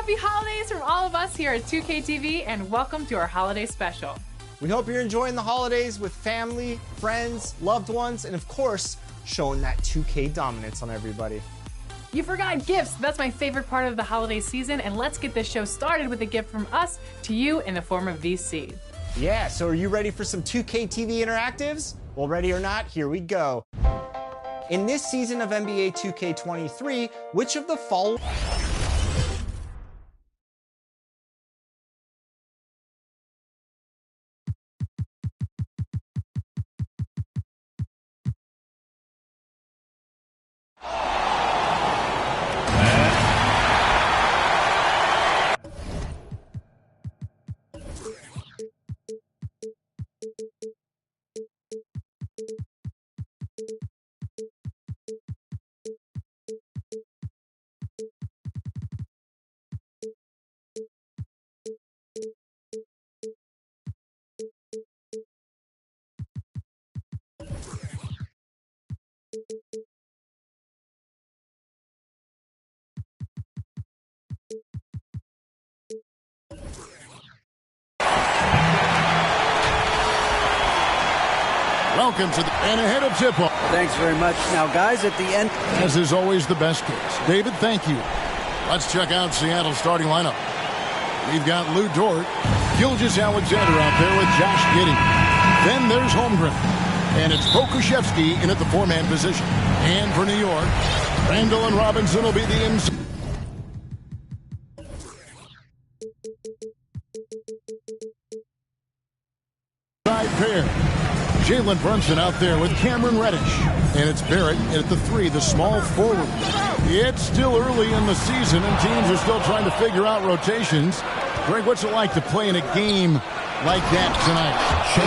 Happy holidays from all of us here at 2K TV, and welcome to our holiday special. We hope you're enjoying the holidays with family, friends, loved ones, and of course, showing that 2K dominance on everybody. You forgot gifts. That's my favorite part of the holiday season, and let's get this show started with a gift from us to you in the form of VC. Yeah, so are you ready for some 2K TV interactives? Well, ready or not, here we go. In this season of NBA 2K23, which of the following... Welcome to the and ahead of tip-off. Thanks very much. Now, guys, at the end, as is always the best case. David, thank you. Let's check out Seattle's starting lineup. We've got Lou Dort, Gilgeous-Alexander out there with Josh Giddey. Then there's Holmgren, and it's Pokusevski in at the four-man position. And for New York, Randall and Robinson will be the inside pair. Jalen Brunson out there with Cameron Reddish. And it's Barrett at the three, the small forward. It's still early in the season, and teams are still trying to figure out rotations. Greg, what's it like to play in a game like that tonight?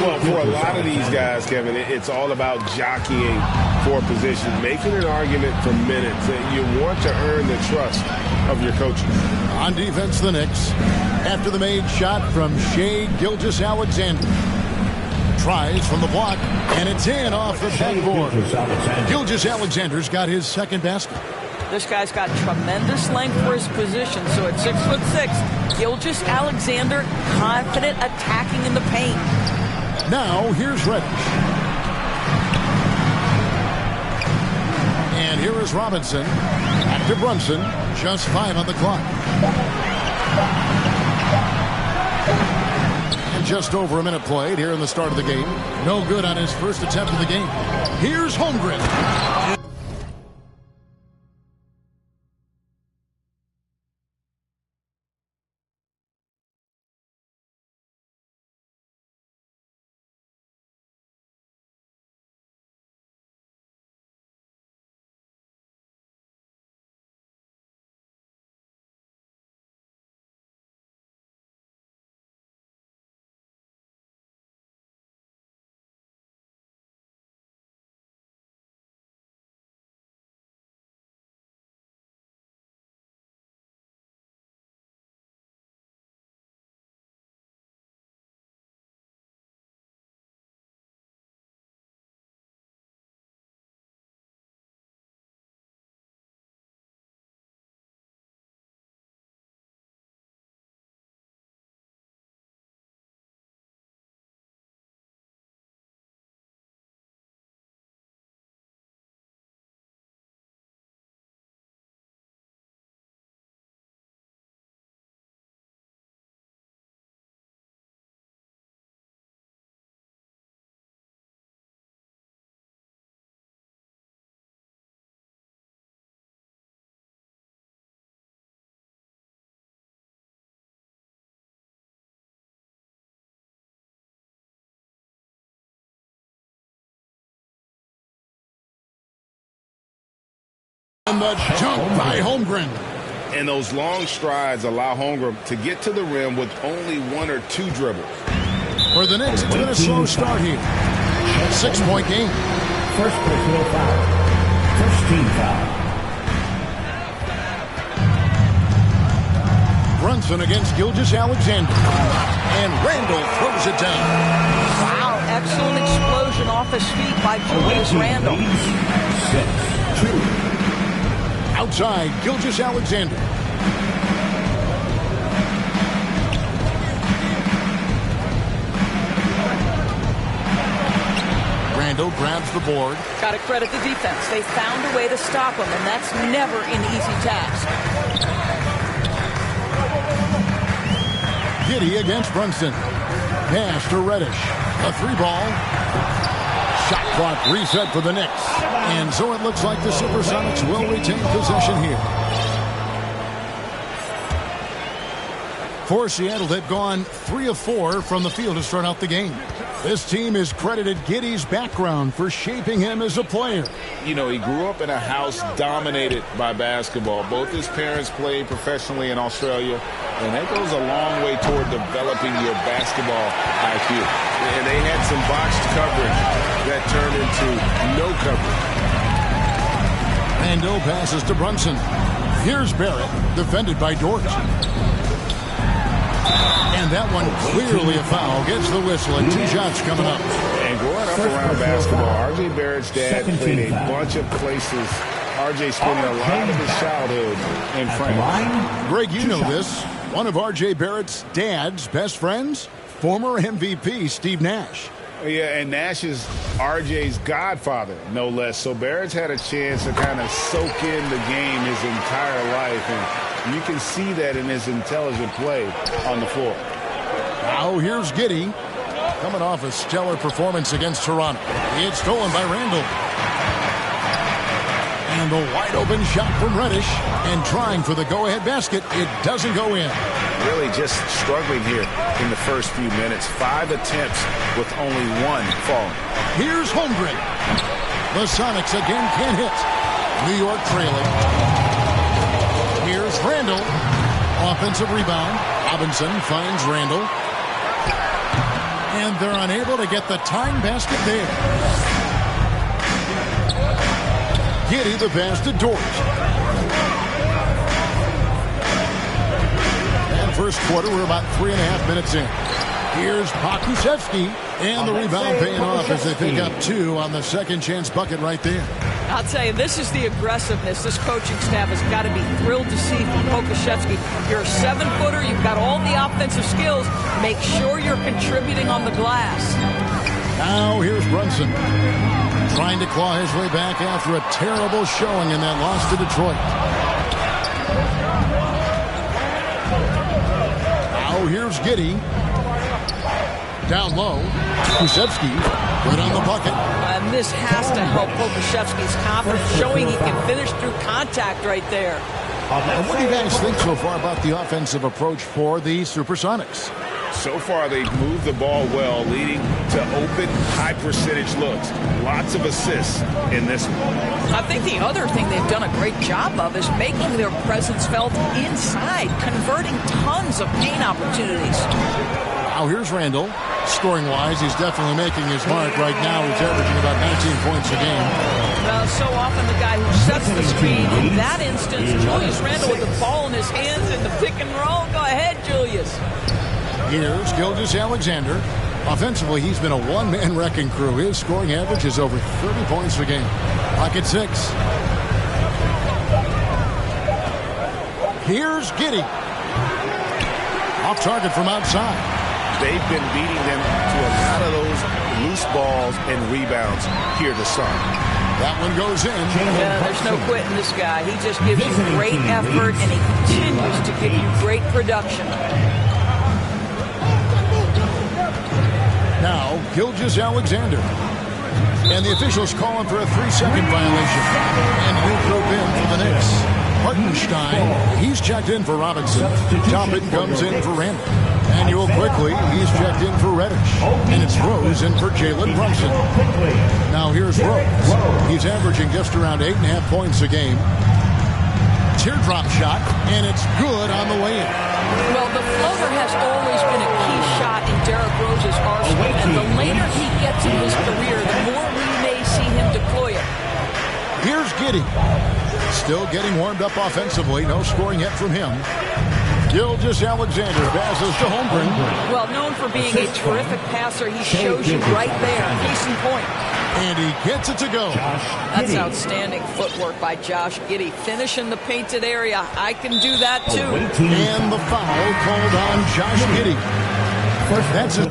Well, for a lot of these guys, Kevin, it's all about jockeying for position, making an argument for minutes. You want to earn the trust of your coaches. On defense, the Knicks. After the made shot from Shai Gilgeous-Alexander. Tries from the block, and it's in off the backboard. Gilgeous-Alexander's got his second basket. This guy's got tremendous length for his position, so at 6'6", Gilgeous-Alexander confident attacking in the paint. Now, here's Reddish. And here is Robinson. Back to Brunson. Just 5 on the clock. Just over a minute played here in the start of the game. No good on his first attempt of the game. Here's Holmgren. And the jump by Holmgren. And those long strides allow Holmgren to get to the rim with only 1 or 2 dribbles. For the Knicks, it's been a slow start here. 6-point game. First personal foul. First team foul. Brunson against Gilgeous-Alexander. And Randall throws it down. Wow, excellent explosion off his feet by Julius Randall. 6-2. Outside, Gilgeous-Alexander. Randall grabs the board. Got to credit the defense. They found a way to stop him, and that's never an easy task. Giddey against Brunson. Pass to Reddish. A 3-ball. Shot clock reset for the Knicks. And so it looks like the Supersonics will retain possession here. For Seattle, they've gone 3 of 4 from the field to start out the game. This team has credited Giddey's background for shaping him as a player. You know, he grew up in a house dominated by basketball. Both his parents played professionally in Australia, and that goes a long way toward developing your basketball IQ. And they had some botched coverage that turned into no coverage. Randall passes to Brunson. Here's Barrett, defended by Dort. And that one clearly a foul. Gets the whistle, and 2 shots coming up. And growing up around basketball, R.J. Barrett's dad played a bunch of places. R.J. spending a lot of his childhood in France. Greg, you know this. One of R.J. Barrett's dad's best friends, former MVP Steve Nash. Yeah, and Nash is R.J.'s godfather, no less. So Barrett's had a chance to kind of soak in the game his entire life, and you can see that in his intelligent play on the floor. Now here's Giddey, coming off a stellar performance against Toronto. It's stolen by Randall. And the wide-open shot from Reddish, and trying for the go-ahead basket. It doesn't go in. Really just struggling here in the first few minutes. 5 attempts with only 1 falling. Here's Holmgren. The Sonics again can't hit. New York trailing. Here's Randall. Offensive rebound. Robinson finds Randall. And they're unable to get the tying basket there. Giddey the pass to Dort. And first quarter, we're about 3.5 minutes in. Here's Pokusevski, and the rebound paying off as they pick up 2 on the second chance bucket right there. I'll tell you, this is the aggressiveness this coaching staff has got to be thrilled to see from Pokusevski. You're a 7-footer. You've got all the offensive skills. Make sure you're contributing on the glass. Now here's Brunson, trying to claw his way back after a terrible showing in that loss to Detroit. Now here's Giddey. Down low. Pokusevski put on the bucket. And this has to help Pokusevski's confidence, showing he can finish through contact right there. And what do you guys think so far about the offensive approach for the Supersonics? So far, they've moved the ball well, leading to open, high-percentage looks. Lots of assists in this one. I think the other thing they've done a great job of is making their presence felt inside, converting tons of paint opportunities. Now here's Randall. Scoring-wise, he's definitely making his mark. Right now, he's averaging about 19 points a game. Well, so often the guy who sets the screen. In that instance, Julius Randle with the ball in his hands in the pick and roll. Go ahead, Julius. Here's Gilgeous-Alexander. Offensively, he's been a one-man wrecking crew. His scoring average is over 30 points a game. Pocket 6. Here's Giddey. Off target from outside. They've been beating them to a lot of those loose balls and rebounds here this summer. That one goes in. Yeah, there's no quitting this guy. He just gives you great effort, and he continues to give you great production. Now, Gilgeous-Alexander. And the officials call him for a 3-second violation. And he'll group in for the Knicks. Hartenstein, he's checked in for Robinson. Toppin comes in for Randall. Manuel quickly, he's checked in for Reddish. And it's Rose in for Jalen Brunson. Now here's Rose. He's averaging just around 8.5 points a game. Teardrop shot, and it's good on the way in. Well, the floater has always been a key shot in Derrick Rose's arsenal. And the later he gets in his career, the more we may see him deploy it. Here's Giddey. Still getting warmed up offensively. No scoring yet from him. Gilgeous-Alexander passes to Holmgren. Well, known for being a terrific passer, he shows you right there. Case in point. And he gets it to go. That's outstanding footwork by Josh Giddey. Finishing the painted area. I can do that too. And the foul called on Josh Giddey. That's That's his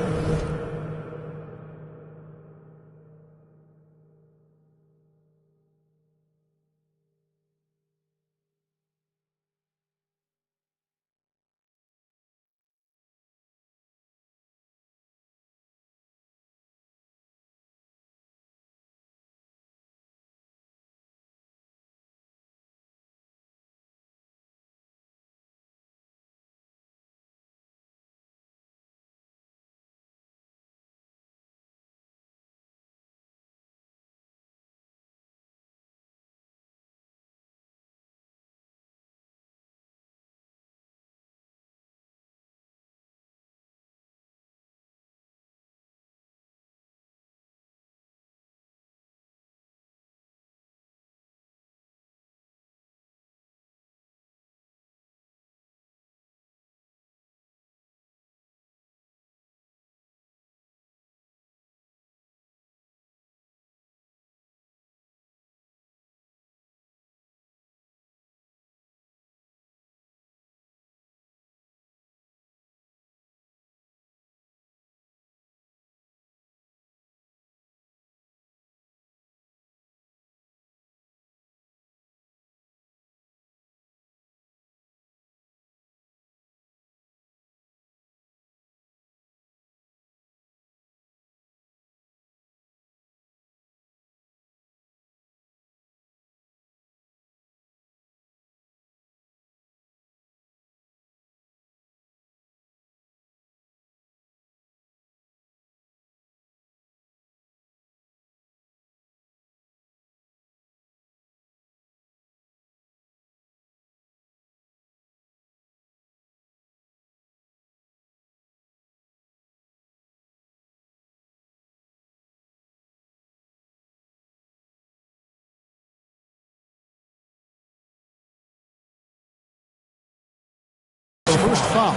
first foul.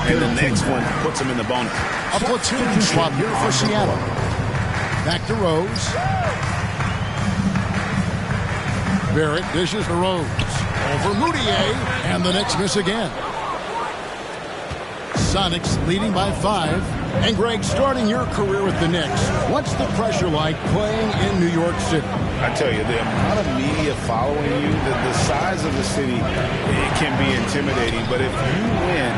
And the next one puts him in the bonus. A platoon swap here for Seattle. Back to Rose. Barrett dishes to Rose. Over Moutier. And the Knicks miss again. Sonics leading by 5. And Greg, starting your career with the Knicks, what's the pressure like playing in New York City? I tell you, the amount of media following you, the size of the city, it can be intimidating. But if you win,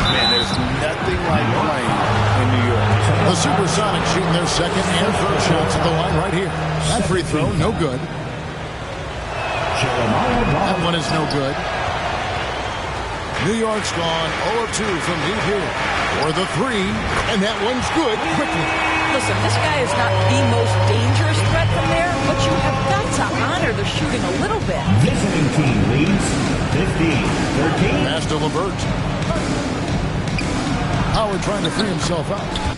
man, there's nothing like playing in New York. The Supersonics shooting their second and third shots at the line right here. That free throw, no good. That one is no good. New York's gone 0-2 from deep here. Or the 3, and that one's good quickly. Listen, this guy is not the most dangerous threat from there, but you have got to honor the shooting a little bit. Visiting team leads 15-13. Pass to LeVert. Howard trying to free himself out.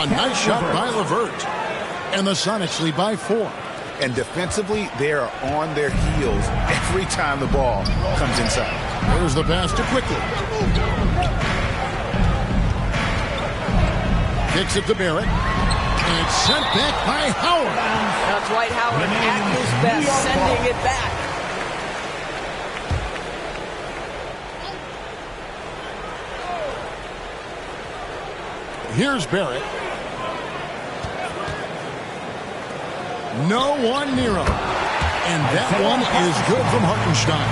A nice shot by LeVert. And the Sonics lead by 4. And defensively, they are on their heels every time the ball comes inside. There's the pass to Quickly. Kicks it to Barrett. And it's sent back by Howard. That's Dwight Howard at his best, sending it back. Here's Barrett. No one near him. And that one is good from Hartenstein.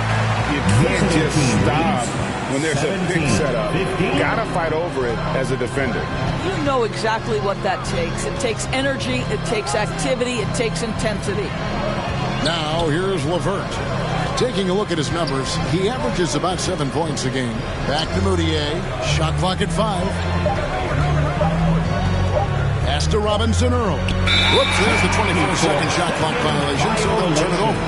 You can't just stop when there's a big setup. Gotta fight over it as a defender. You know exactly what that takes. It takes energy, it takes activity, it takes intensity. Now here's LeVert. Taking a look at his numbers, he averages about 7 points a game. Back to Moutier. Shot clock at 5. Pass to Robinson Earl. Whoops, there's the 24-second shot clock violation, so they'll turn it over.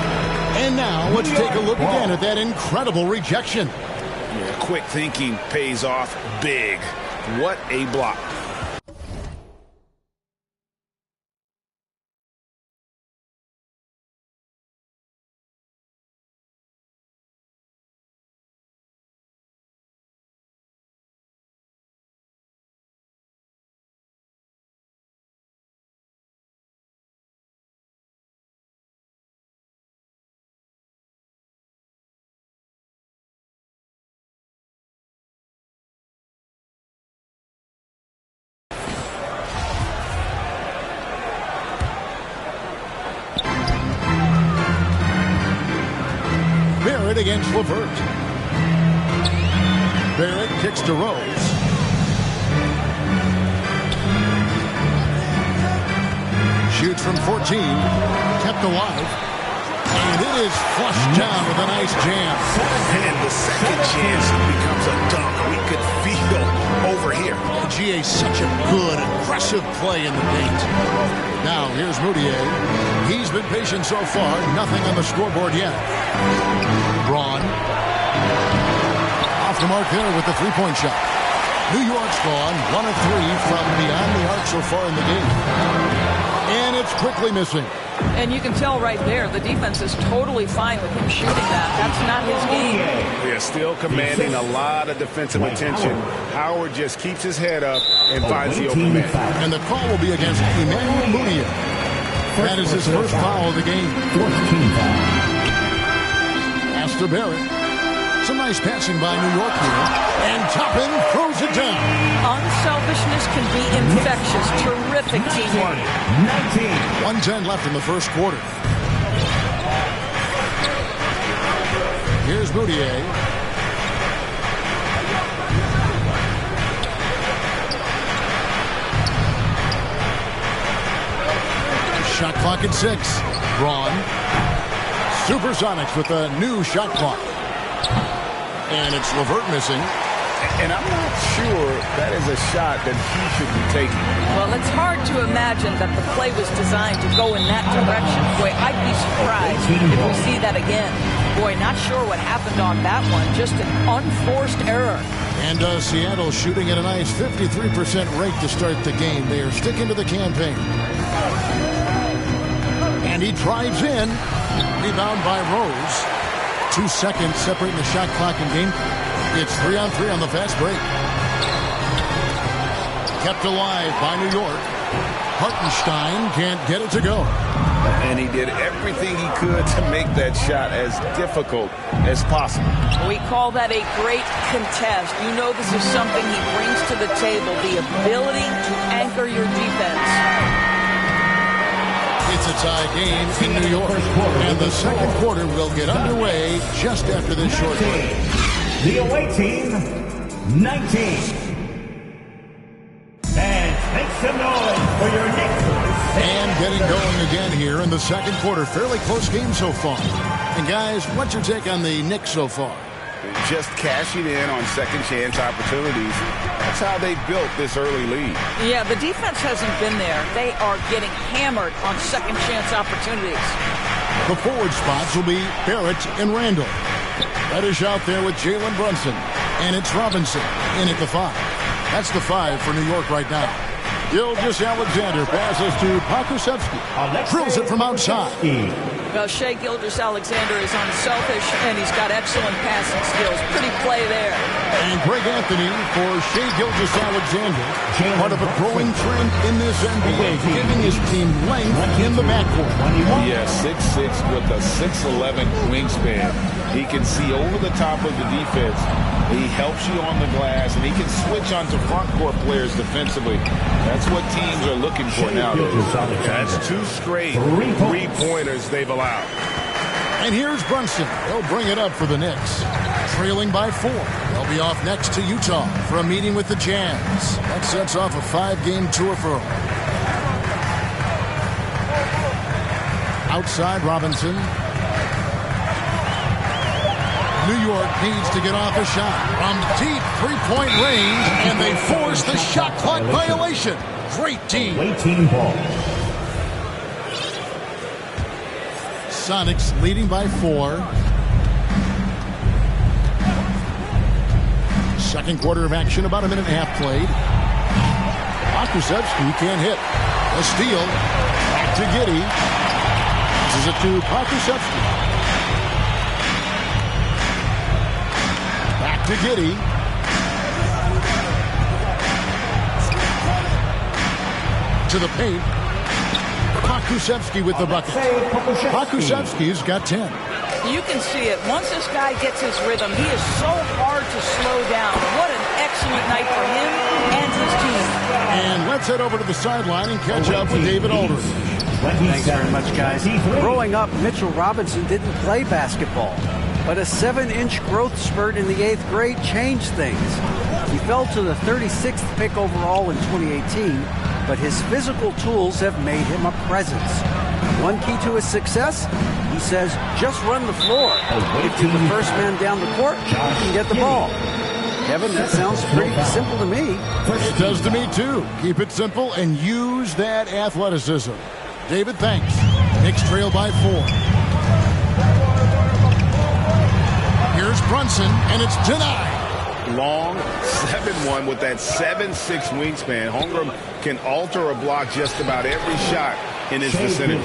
And now let's take a look again at that incredible rejection. Yeah, quick thinking pays off big. What a block. Barrett against LeVert. Barrett kicks to Rose. Shoots from 14. Kept alive. And it is flushed down with a nice jam. And the second chance becomes a dunk. We could feel over here. GA, such a good, aggressive play in the paint. Now, here's Moutier. He's been patient so far. Nothing on the scoreboard yet. Braun. Off the mark there with the three-point shot. New York's gone 1 of 3 from beyond the arc so far in the game. And it's quickly missing. And you can tell right there, the defense is totally fine with him shooting that. That's not his game. They're still commanding a lot of defensive attention. Howard just keeps his head up and finds the open man. And the call will be against Emmanuel Moutier. That is his first foul of the game. 14 foul. Pass to Barrett. Some nice passing by New York here. And Toppin throws it down. Unselfishness can be infectious. Terrific teamwork. 1:10 left in the first quarter. Here's Moutier. Shot clock at 6. Braun. Supersonics with a new shot clock. And it's LeVert missing. And I'm not sure that is a shot that he should be taking. Well, it's hard to imagine that the play was designed to go in that direction. Boy, I'd be surprised if we see that again. Boy, not sure what happened on that one. Just an unforced error. And Seattle shooting at a nice 53% rate to start the game. They are sticking to the campaign. And he drives in. Rebound by Rose. 2 seconds separating the shot clock and game clock. It's 3-on-3 on the fast break. Kept alive by New York. Hartenstein can't get it to go. And he did everything he could to make that shot as difficult as possible. We call that a great contest. You know this is something he brings to the table, the ability to anchor your defense. It's a tie game in New York. And the second quarter will get underway just after this short break. The away team, 19. And make some noise for your Knicks. And getting going again here in the second quarter. Fairly close game so far. And guys, what's your take on the Knicks so far? Just cashing in on second chance opportunities. That's how they built this early lead. Yeah, the defense hasn't been there. They are getting hammered on second chance opportunities. The forward spots will be Barrett and Randall. Reddish out there with Jalen Brunson. And it's Robinson in at the 5. That's the 5 for New York right now. Gilgeous-Alexander passes to Pokusevski. Drills it from outside. Well, Shea Gilgeous-Alexander is unselfish, and he's got excellent passing skills. Pretty play there. And Greg Anthony for Shea Gilgeous-Alexander. Part of a growing trend in this NBA, giving his team length in the backcourt. Yeah, 6'6" with a 6'11" wingspan. He can see over the top of the defense. He helps you on the glass, and he can switch onto front court players defensively. That's what teams are looking for nowadays. That's 2 straight three-pointers they've allowed. And here's Brunson. He'll bring it up for the Knicks. Trailing by 4. They'll be off next to Utah for a meeting with the Jazz. That sets off a 5-game tour for them. Outside Robinson. New York needs to get off a shot from deep three-point range, and they force the shot clock violation. Great team. Waiting ball. Sonics leading by 4. Second quarter of action, about a minute and a half played. Pokusevski can't hit. A steal. Back to Giddey. This is it to Pokusevski. Back to Giddey. To the paint. Pokusevski with the bucket. Pokusevski's got 10. You can see it. Once this guy gets his rhythm, he is so hard to slow down. What an excellent night for him and his team. And let's head over to the sideline and catch up with David Aldridge. Thanks very much, guys. Growing up, Mitchell Robinson didn't play basketball, but a 7-inch growth spurt in the 8th grade changed things. He fell to the 36th pick overall in 2018, but his physical tools have made him a presence. One key to his success, he says, just run the floor. If you're the first man down the court, you can get the ball. Kevin, that sounds pretty simple to me. It does to me, too. Keep it simple and use that athleticism. David, thanks. Knicks trail by 4. Here's Brunson, and it's denied. Long 7'1" with that 7'6" wingspan. Holmgren can alter a block just about every shot in his vicinity.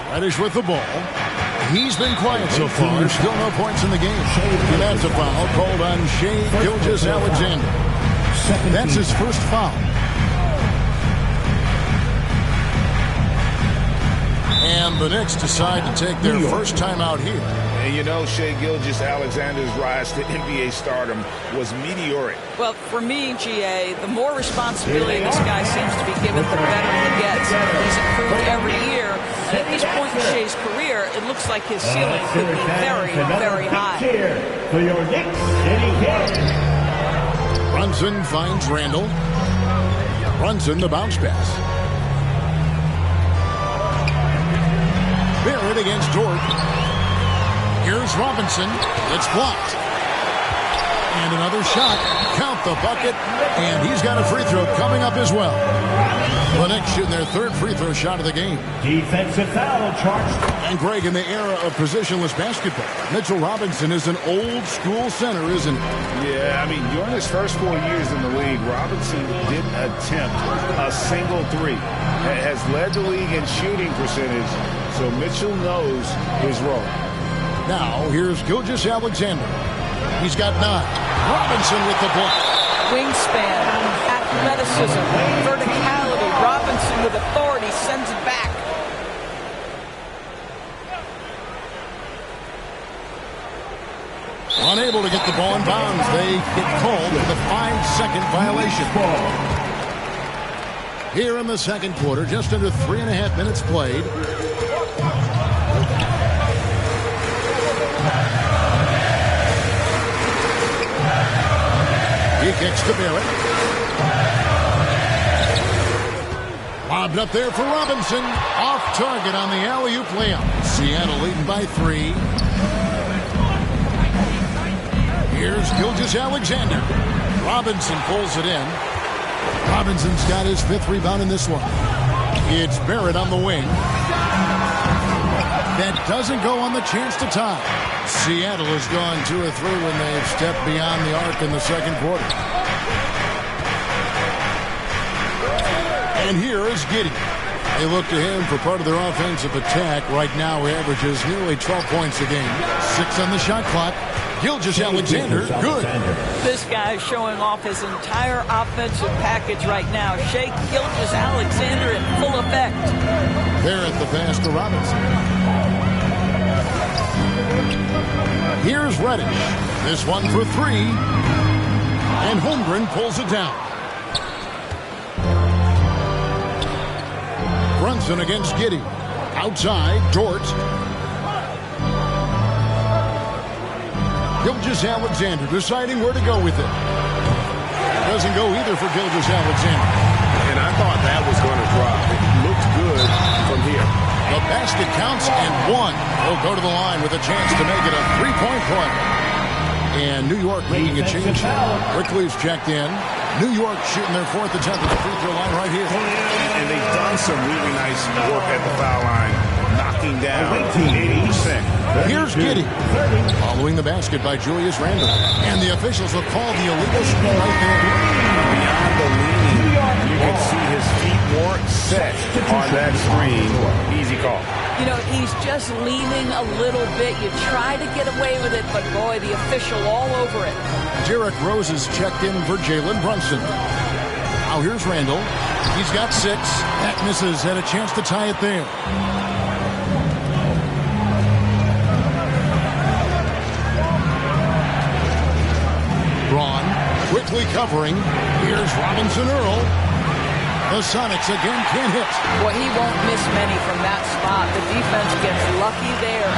Reddish with the ball. He's been quiet so far. Still no points in the game. And that's a foul called on Shea Gilgeous-Alexander. That's his first foul. And the Knicks decide to take their first time out here. And you know, Shea Gilgeous-Alexander's rise to NBA stardom was meteoric. Well, for me, GA, the more responsibility this guy seems to be given, the better he gets. He's improved every year. And at this point in Shea's career, it looks like his ceiling could be very, very high. For your Knicks, Eddie Hill. Brunson finds Randall. Brunson, the bounce pass. Barrett against Dort. Here's Robinson. It's blocked. And another shot. Count the bucket. And he's got a free throw coming up as well. The Knicks shooting their third free throw shot of the game. Defensive foul charged. And Greg, in the era of positionless basketball, Mitchell Robinson is an old school center, isn't he? Yeah, I mean, during his first 4 years in the league, Robinson didn't attempt a single three. Has led the league in shooting percentage, so Mitchell knows his role. Now, here's Gilgeous-Alexander. He's got 9. Robinson with the block. Wingspan, athleticism, verticality. Robinson with authority sends it back. Unable to get the ball in bounds. They get called with a 5-second violation. Here in the second quarter, just under 3.5 minutes played. He kicks to Barrett. Lobbed up there for Robinson. Off target on the alley-oop layup. Seattle leading by 3. Here's Gilgeous-Alexander. Robinson pulls it in. Robinson's got his 5th rebound in this one. It's Barrett on the wing. That doesn't go on the chance to tie. Seattle has gone 2 of 3 when they've stepped beyond the arc in the second quarter. And here is Giddey. They look to him for part of their offensive attack. Right now, he averages nearly 12 points a game. 6 on the shot clock. Gilgeous-Alexander, good. This guy is showing off his entire offensive package right now. Shake Gilgeous-Alexander in full effect. Barrett the pass to Robinson. Here's Reddish. This one for 3. And Holmgren pulls it down. Brunson against Giddey. Outside, Dort. Gilgeous-Alexander deciding where to go with it. Doesn't go either for Gilgeous-Alexander. And I thought that was going to drop. It looked good from here. The basket counts and 1. He'll go to the line with a chance to make it a 3-point play. And New York making a change. Quickly's checked in. New York shooting their 4th attempt at the free throw line right here. And they've done some really nice work at the foul line, knocking down 80%. Here's Giddey. Following the basket by Julius Randle. And the officials have called the illegal screen right there. Beyond the leaning, you can see his feet more set on that screen. Easy call. You know, he's just leaning a little bit. You try to get away with it, but boy, the official all over it. Derrick Rose is checked in for Jalen Brunson. Now here's Randle. He's got 6. That misses. Had a chance to tie it there. Braun quickly covering. Here's Robinson Earl. The Sonics again can't hit. Boy, he won't miss many from that spot. The defense gets lucky there.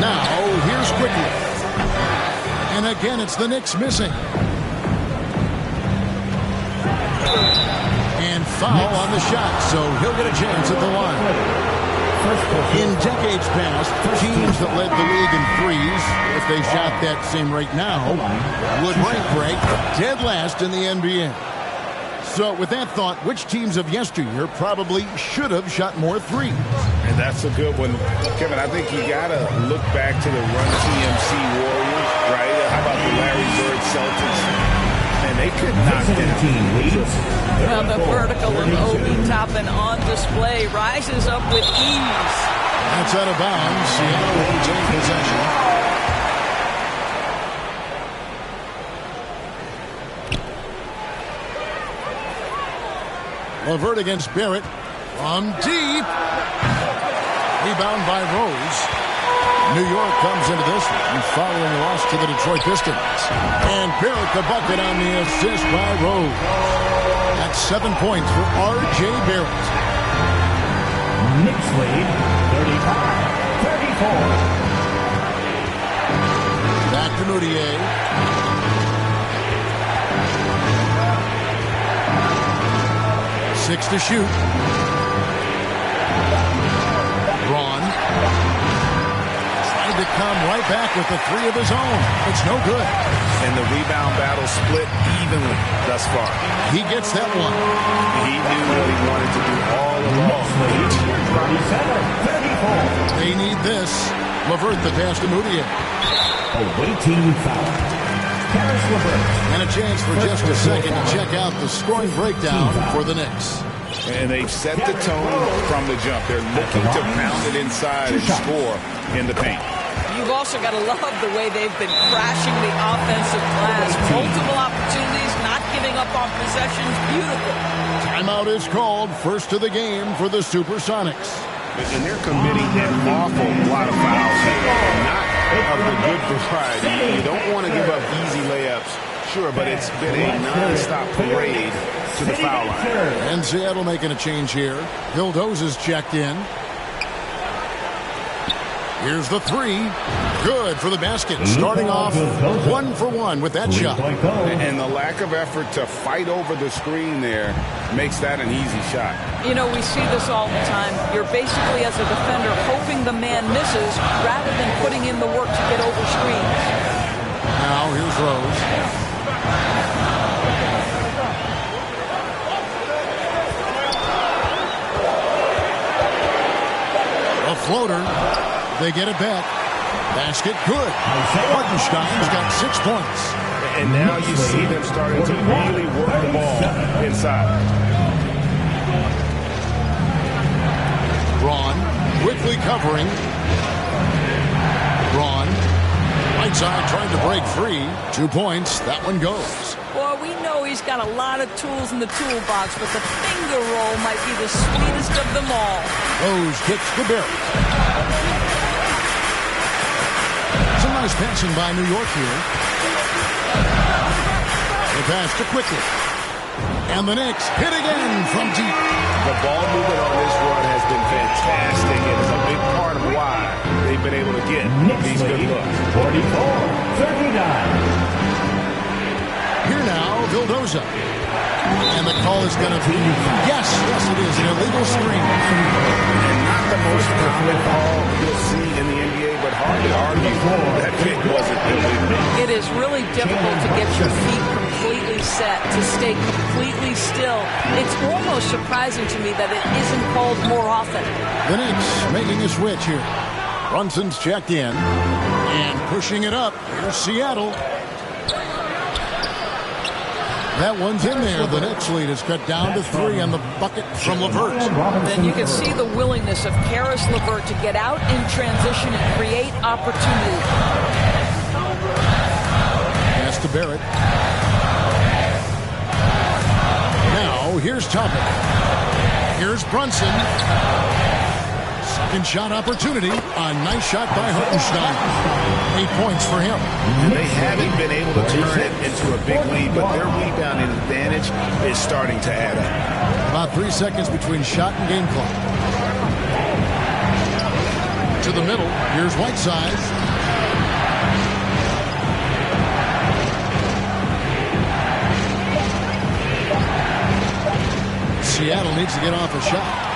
Now, here's Quickly. And again, it's the Knicks missing. And foul on the shot, so he'll get a chance at the line. In decades past, teams that led the league in threes, if they shot that same rate now, would break dead last in the NBA. So with that thought, which teams of yesteryear probably should have shot more threes? And that's a good one. Kevin, I think you got to look back to the Run TMC Warriors, right? How about the Larry Bird Celtics? And they could knock down. Well, the vertical of Obi Toppin on display rises up with ease. That's out of bounds. Seattle will retain possession. LeVert against Barrett. From deep. Rebound by Rose. New York comes into this one following a loss to the Detroit Pistons. And Barrett the bucket on the assist by Rose. That's 7 points for R.J. Barrett. Knicks lead 35-34. Back to Moutier. Six to shoot. Braun. Trying to come right back with the 3 of his own. It's no good. And the rebound battle split evenly thus far. He gets that one. He knew what he wanted to do all along. 37-34. They need this. LeVert the pass to Moutier. Awaiting foul. Karis LeVert. And a chance for just a second to check out the scoring breakdown for the Knicks. And they've set the tone from the jump. They're looking to pound it inside and score in the paint. You've also got to love the way they've been crashing the offensive glass. Multiple opportunities, not giving up on possessions. Beautiful. Timeout is called. First of the game for the Supersonics. And they're committing an awful lot of fouls here. Not of the good variety. You don't want to give up easy layups. Sure, but it's been a non-stop parade to the foul line. And Seattle making a change here. Hildos is checked in. Here's the 3. Good for the basket. Starting off 1 for 1 with that shot. And the lack of effort to fight over the screen there makes that an easy shot. You know, we see this all the time. You're basically, as a defender, hoping the man misses rather than putting in the work to get over screens. Now here's Rose. A floater. They get it back. Basket good. Hartenstein's got 6 points. And now you see them starting to really work the ball inside. Braun quickly covering. Braun, right side trying to break free. 2 points. That one goes. Boy, we know he's got a lot of tools in the toolbox, but the finger roll might be the sweetest of them all. Rose kicks to Barrett. Some nice passing by New York here. The pass to Quickly. And the Knicks hit again from deep. The ball movement on this run has been fantastic, and it's a big part of why they've been able to get these good looks. 44-39. Here now, Vildoza. And the call is going to be, yes, it is, an illegal screen. And not the most common call you'll see in the NBA, but hard to argue that pick wasn't illegal. It is really difficult to get your feet completely set, to stay completely still. It's almost surprising to me that it isn't called more often. The Knicks making a switch here. Brunson's checked in. And pushing it up. Here's Seattle. That one's in there. The Knicks lead is cut down to 3 on the bucket from LeVert. Then you can see the willingness of Karis LeVert to get out in transition and create opportunity. Pass to Barrett. Now, here's Topic. Here's Brunson. Second shot opportunity. A nice shot by Hartenstein. 8 points for him. And they haven't been able to turn it into a big lead, but their rebounding advantage is starting to add up. About 3 seconds between shot and game clock. To the middle. Here's Whiteside. Seattle needs to get off a shot.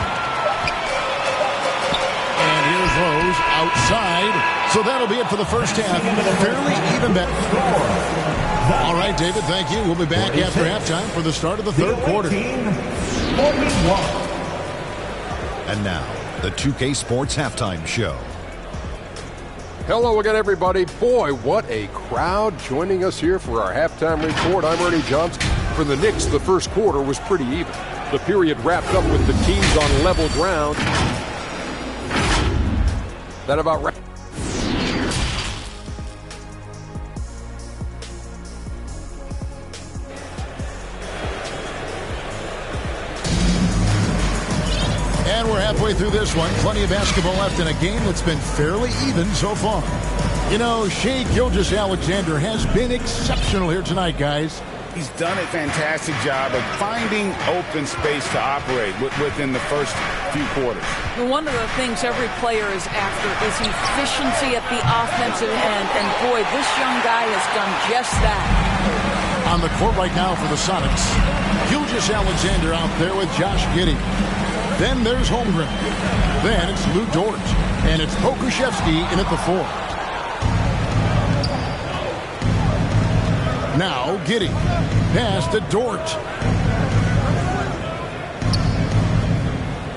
Rose outside. So that'll be it for the first half. Fairly even bet. All right, David, thank you. We'll be back after halftime for the start of the third quarter. And now, the 2K Sports Halftime Show. Hello again, everybody. Boy, what a crowd joining us here for our halftime report. I'm Ernie Johnson. For the Knicks, the first quarter was pretty even. The period wrapped up with the teams on level ground. That about right. And we're halfway through this one. Plenty of basketball left in a game that's been fairly even so far. You know, Shai Gilgeous-Alexander has been exceptional here tonight, guys. He's done a fantastic job of finding open space to operate within the first few quarters. One of the things every player is after is efficiency at the offensive end. And boy, this young guy has done just that. On the court right now for the Sonics, Gilgeous-Alexander out there with Josh Giddey. Then there's Holmgren. Then it's Lou Dort. And it's Pokusevski in at the 4. Now Giddey. Pass to Dort.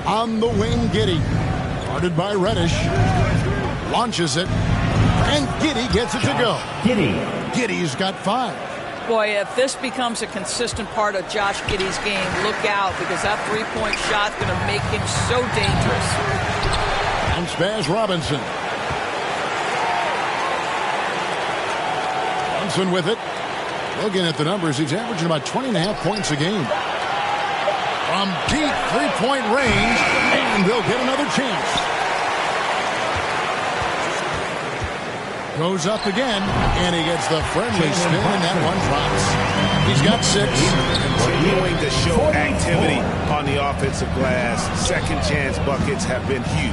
On the wing, Giddey. Guarded by Reddish. Launches it. And Giddey gets it to go. Giddey's got 5. Boy, if this becomes a consistent part of Josh Giddey's game, look out, because that three-point shot's going to make him so dangerous. Bounce pass Robinson. Robinson with it. Looking at the numbers, he's averaging about 20.5 points a game. From deep three-point range, and they'll get another chance. Goes up again, and he gets the friendly spin, and that one drops. He's got 6. Continuing to show activity on the offensive glass. Second chance buckets have been huge.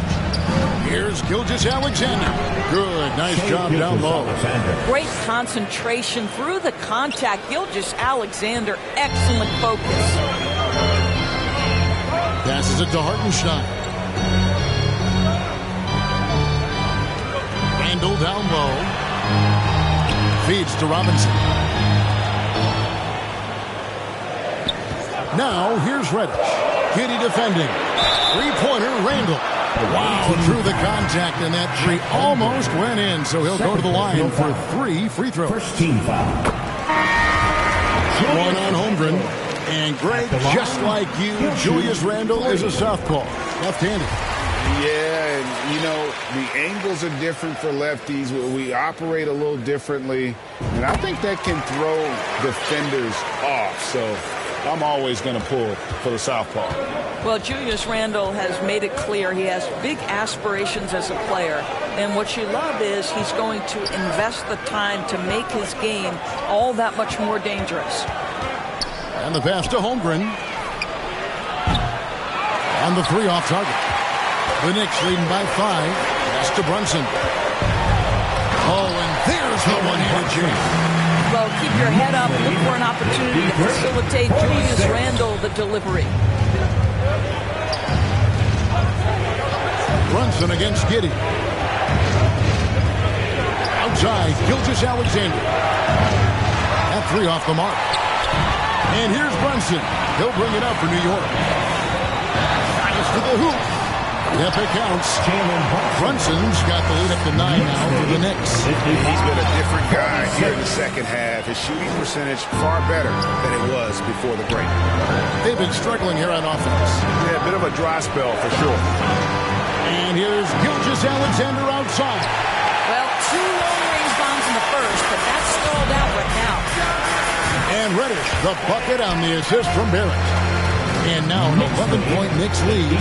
Here's Gilgeous-Alexander. Good, nice job down low. Great concentration through the contact. Gilgeous-Alexander, excellent focus. Passes it to Hartenstein. Randall down low. Feeds to Robinson. Now here's Reddish. Giddey defending. Three-pointer, Randall. Wow, through the contact, and that three almost went in, so he'll go to the line for 3 free throws. First team foul. One on Holmgren. And Greg, just like you, Julius Randle is a southpaw, left-handed. Yeah, and you know, the angles are different for lefties. We operate a little differently, and I think that can throw defenders off. So I'm always going to pull for the southpaw. Well, Julius Randle has made it clear he has big aspirations as a player. And what you love is he's going to invest the time to make his game all that much more dangerous. And the pass to Holmgren. On the 3 off target. The Knicks leading by 5. Pass to Brunson. Oh, and there's the one-handed jam. Well, keep your head up. Look for an opportunity to facilitate Julius Randle the delivery. Brunson against Giddey. Outside, Gilgeous-Alexander. At 3 off the mark. And here's Brunson. He'll bring it up for New York. Fires to the hoop. Yep, it counts. Brunson's got the lead up to 9 now for the Knicks. He's been a different guy here in the second half. His shooting percentage far better than it was before the break. They've been struggling here on offense. Yeah, a bit of a dry spell for sure. And here's Gilgeous-Alexander outside. Well, 2 long-range bombs in the first, but that's stalled out right now. And Reddish, the bucket on the assist from Barrett. And now an 11-point Knicks lead.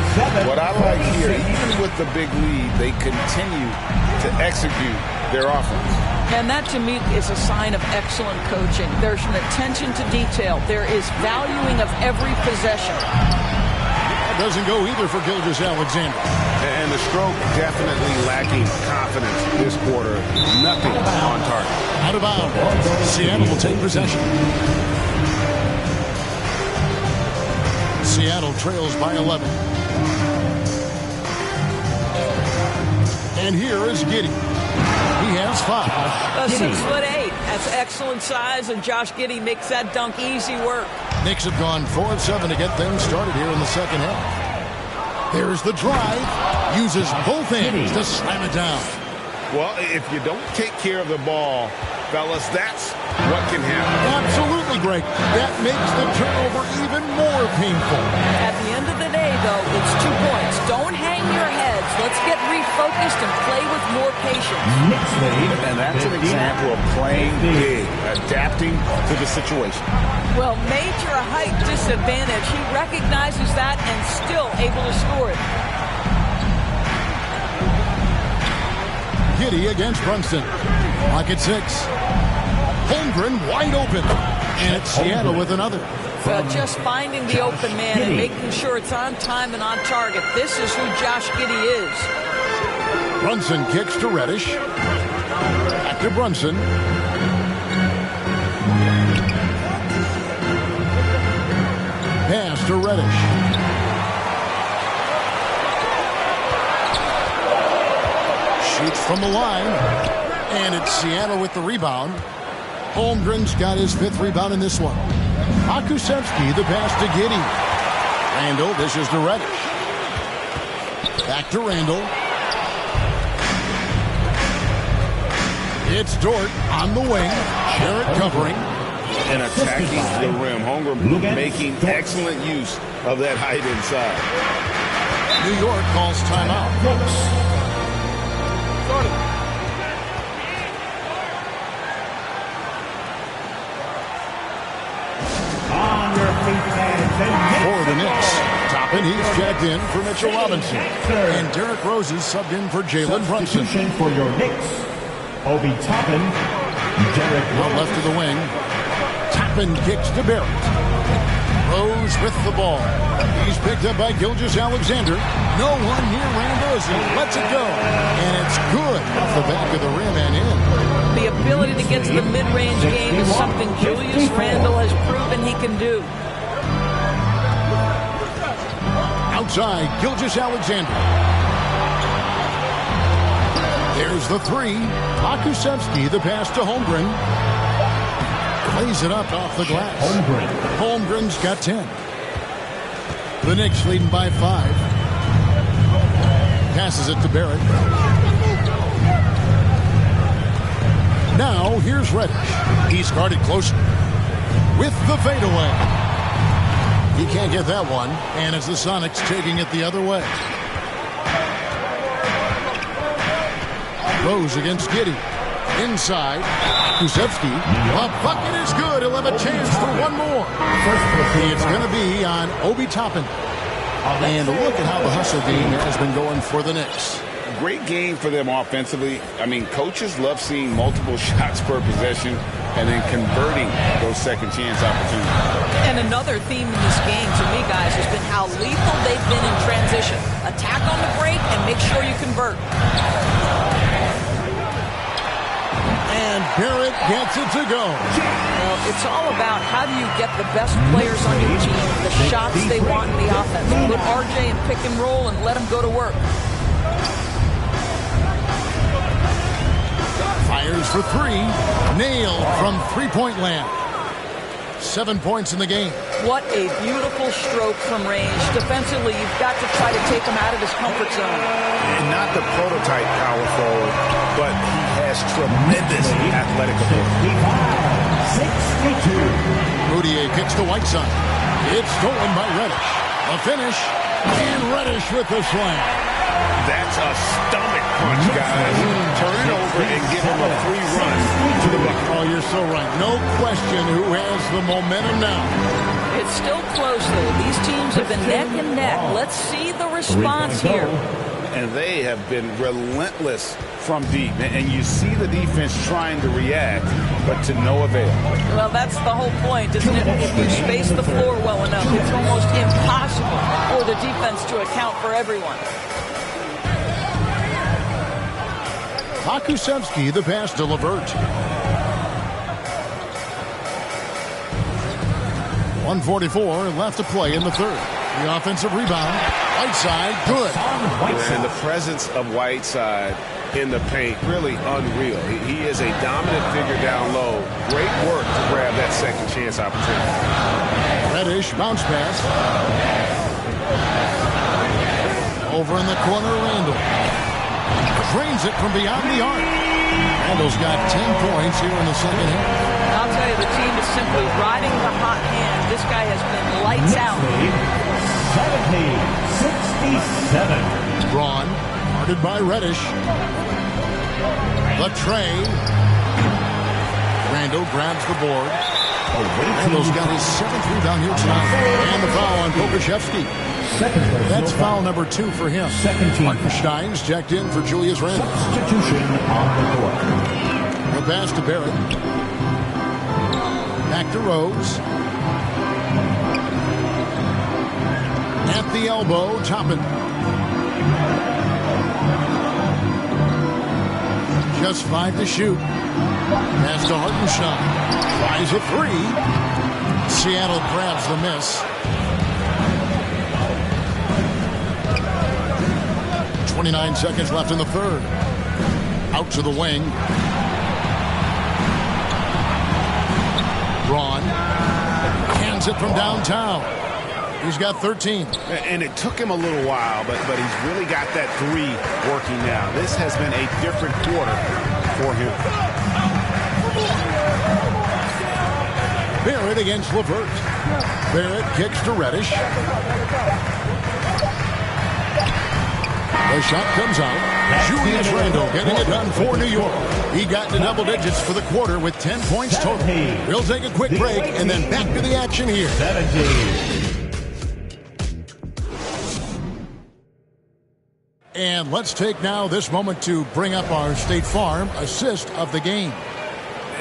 What I like here, even with the big lead, they continue to execute their offense. And that, to me, is a sign of excellent coaching. There's an attention to detail. There is valuing of every possession. That doesn't go either for Gilgeous-Alexander. And the stroke definitely lacking confidence this quarter. Nothing on target. Out of bounds. Seattle will take possession. Seattle trails by 11. And here is Giddey. He has 5. 6'8". That's excellent size, and Josh Giddey makes that dunk easy work. Knicks have gone 4 of 7 to get things started here in the second half. There's the drive. Uses both hands to slam it down. Well, if you don't take care of the ball, fellas, that's what can happen. Absolutely, Greg. That makes the turnover even more painful. At the end of the day, though, it's 2 points. Don't hang your heads. Let's get refocused and play with more patience. And that's an example of playing big, adapting to the situation. Well, major height disadvantage. He recognizes that and still able to score it. Giddey against Brunson. Pocket 6. Holmgren wide open. And it's Seattle with another. Well, just finding the open man and making sure it's on time and on target. This is who Josh Giddey is. Brunson kicks to Reddish. Back to Brunson. Pass to Reddish. Shoots from the line. And it's Seattle with the rebound. Holmgren's got his 5th rebound in this one. Akusevsky, the pass to Giddey. Randle dishes to Reddish. Back to Randle. It's Dort on the wing. Jarrett covering. And attacking the rim. Holmgren making excellent use of that height inside. New York calls timeout. For the Knicks, Toppin, he's checked in for Mitchell Robinson. And Derrick Rose is subbed in for Jalen Brunson. For your Knicks, Obi Toppin, Derrick Rose. Left of the wing. Toppin kicks to Barrett. Rose with the ball. He's picked up by Gilgeous-Alexander. No one near Randle as he lets it go. And it's good off the back of the rim and in. The ability to get to the mid-range game is something Julius Randle has proven he can do. Outside, Gilgeous-Alexander. There's the 3. Akusevsky, the pass to Holmgren. Plays it up off the glass. Holmgren's got 10. The Knicks leading by 5. Passes it to Barrett. Now here's Reddish. He's guarded closer with the fadeaway. He can't get that one, and it's the Sonics taking it the other way. Rose against Giddy. Inside, Kusevsky. A bucket is good. He'll have a chance for one more. It's going to be on Obi Toppin. And look at how the hustle game has been going for the Knicks. Great game for them offensively. I mean, coaches love seeing multiple shots per possession and then converting those second chance opportunities. And another theme in this game to me, guys, has been how lethal they've been in transition. Attack on the break and make sure you convert. And Barrett gets it to go. Well, it's all about how do you get the best players on your team, the shots they want in the offense. Put RJ in pick and roll and let him go to work. Fires for three. Nailed from three-point land. 7 points in the game. What a beautiful stroke from range. Defensively, you've got to try to take him out of his comfort zone. And not the prototype power forward, but he has tremendous athletic ability. 62. Moutier kicks to Whiteside. It's stolen by Reddish. A finish. And Reddish with the slam. That's a stomach punch, guys. Turn it over and give him a free run to the bucket. Oh, you're so right. No question who has the momentum now. It's still close, though. These teams have been neck and neck. Let's see the response here. And they have been relentless from deep. And you see the defense trying to react, but to no avail. Well, that's the whole point, isn't it? If you space the floor well enough, it's almost impossible for the defense to account for everyone. Kusevsky, the pass to LeVert. 1:44 left to play in the third. The offensive rebound. Whiteside, good. And the presence of Whiteside in the paint, really unreal. He is a dominant figure down low. Great work to grab that second chance opportunity. Reddish, bounce pass. Over in the corner, Randall. Drains it from beyond the arc. Randall's got 10 points here in the second half. I'll tell you, the team is simply riding the hot hand. This guy has been lights out. 70-67. Braun, guarded by Reddish. The tray. Randall grabs the board. Randall's got his 7th rebound here tonight. And the foul on Pokusevsky. That's foul number 2 for him. Martin Stein's checked in for Julius Randle. Substitution on the court. The pass to Barrett. Back to Rose. At the elbow, Toppin. Just 5 to shoot. Pass to Hartenstein. Tries a 3. Seattle grabs the miss. 29 seconds left in the third. Out to the wing. Braun hands it from downtown. He's got 13. And it took him a little while, but he's really got that 3 working now. This has been a different quarter for him. Barrett against LeVert. Barrett kicks to Reddish. The shot comes out. Julius Randle getting it done for New York. He got to double digits for the quarter with 10 points total. We'll take a quick break and then back to the action here. 70. And let's take now this moment to bring up our State Farm assist of the game.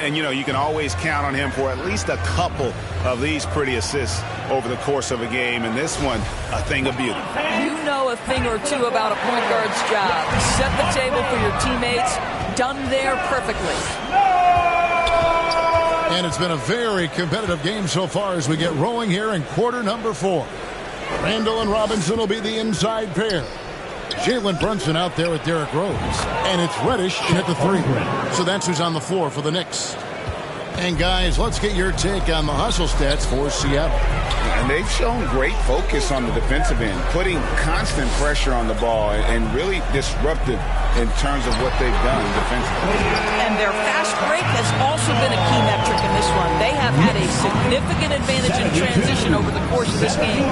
And, you know, you can always count on him for at least a couple of these pretty assists over the course of a game. And this one, a thing of beauty. You know a thing or two about a point guard's job. Set the table for your teammates. Done there perfectly. And it's been a very competitive game so far as we get rolling here in quarter number 4. Randall and Robinson will be the inside pair. Jalen Brunson out there with Derrick Rose. And it's Reddish in at the 3. So that's who's on the floor for the Knicks. And guys, let's get your take on the hustle stats for Seattle. And they've shown great focus on the defensive end, putting constant pressure on the ball and really disruptive in terms of what they've done defensively. And their fast break has also been a key metric in this one. They have had a significant advantage in transition over the course of this game.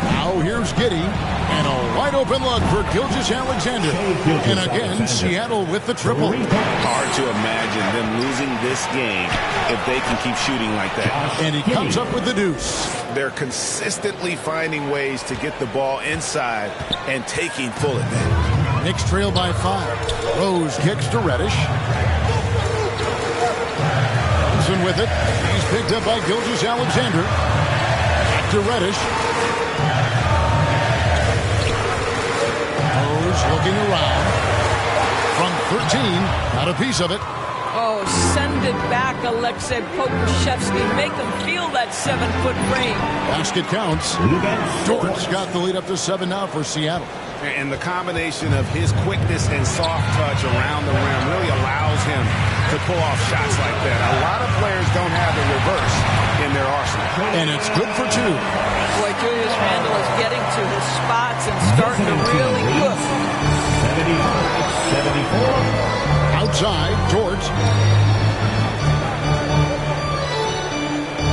Now here's Giddey. And a wide open look for Gilgeous-Alexander. And again, Seattle with the triple. Hard to imagine them losing this game if they can keep shooting like that. And he comes up with the deuce. They're consistently finding ways to get the ball inside and taking full advantage. Knicks trail by 5. Rose kicks to Reddish. Thompson with it. He's picked up by Gilgeous-Alexander. Back to Reddish. Looking around from 13, got a piece of it. Oh, send it back, Alexei Pokusevski. Make them feel that 7-foot frame. Basket counts. Dort's got the lead up to 7 now for Seattle. And the combination of his quickness and soft touch around the rim really allows him to pull off shots like that. A lot of players don't have the reverse in their arsenal. And it's good for 2. Boy, Julius Randle is getting to his spots and starting to really cook. 74. Outside, Dort.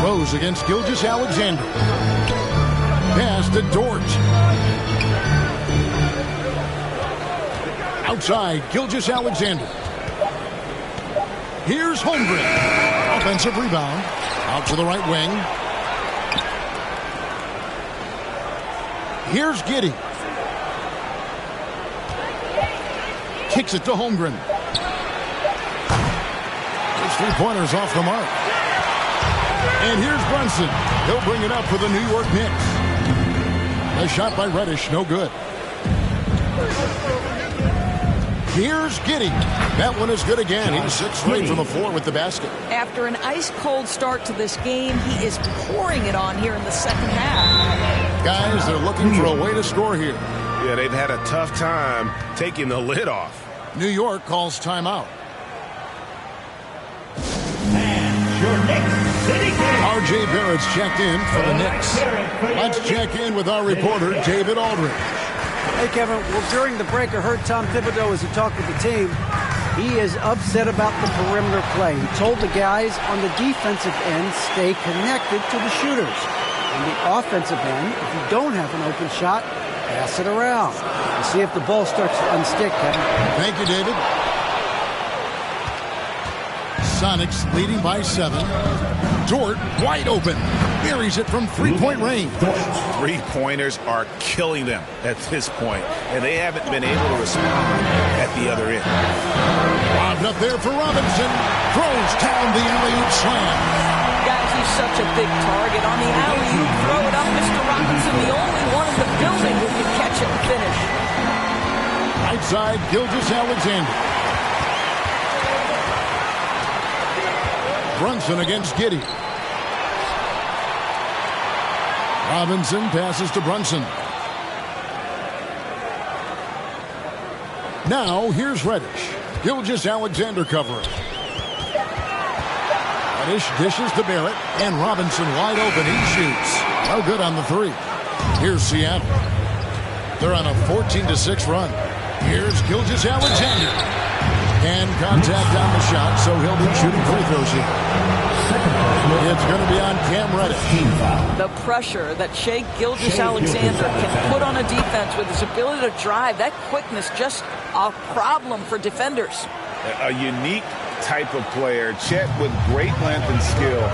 Rose against Gilgeous-Alexander. Pass to Dort. Outside, Gilgeous-Alexander. Here's Holmgren. Offensive rebound. Out to the right wing. Here's Giddey. Kicks it to Holmgren. His 3-pointers off the mark. And here's Brunson. He'll bring it up for the New York Knicks. A shot by Reddish, no good. Here's Giddey. That one is good again. He's 6 straight from the floor with the basket. After an ice-cold start to this game, he is pouring it on here in the second half. Guys, they're looking for a way to score here. Yeah, they've had a tough time taking the lid off. New York calls timeout. And your Knicks City King. R.J. Barrett's checked in for the Knicks. Let's check in with our reporter, David Aldridge. Hey, Kevin. Well, during the break, I heard Tom Thibodeau as he talked with the team. He is upset about the perimeter play. He told the guys on the defensive end, stay connected to the shooters. On the offensive end, if you don't have an open shot, pass it around. And see if the ball starts to unstick, Kevin. Thank you, David. Sonics leading by 7. Dort wide open. Buries it from 3-point range. 3-pointers are killing them at this point, and they haven't been able to respond at the other end. Lobbed up there for Robinson. Throws down the alley-oop slam. Guys, he's such a big target. On the alley-oop, throw it up. Mr. Robinson, the only one in the building who can catch it and finish. Right side, Gilgeous-Alexander. Brunson against Giddey. Robinson passes to Brunson. Now here's Reddish. Gilgeous-Alexander covering. Reddish dishes to Barrett, and Robinson wide open. He shoots. No good on the 3. Here's Seattle. They're on a 14-6 run. Here's Gilgeous-Alexander. And contact on the shot, so he'll be shooting free throws here. It's going to be on Cam Reddish. The pressure that Shai Gilgeous-Alexander can put on a defense with his ability to drive, that quickness, just a problem for defenders. A unique type of player, Chet with great length and skill,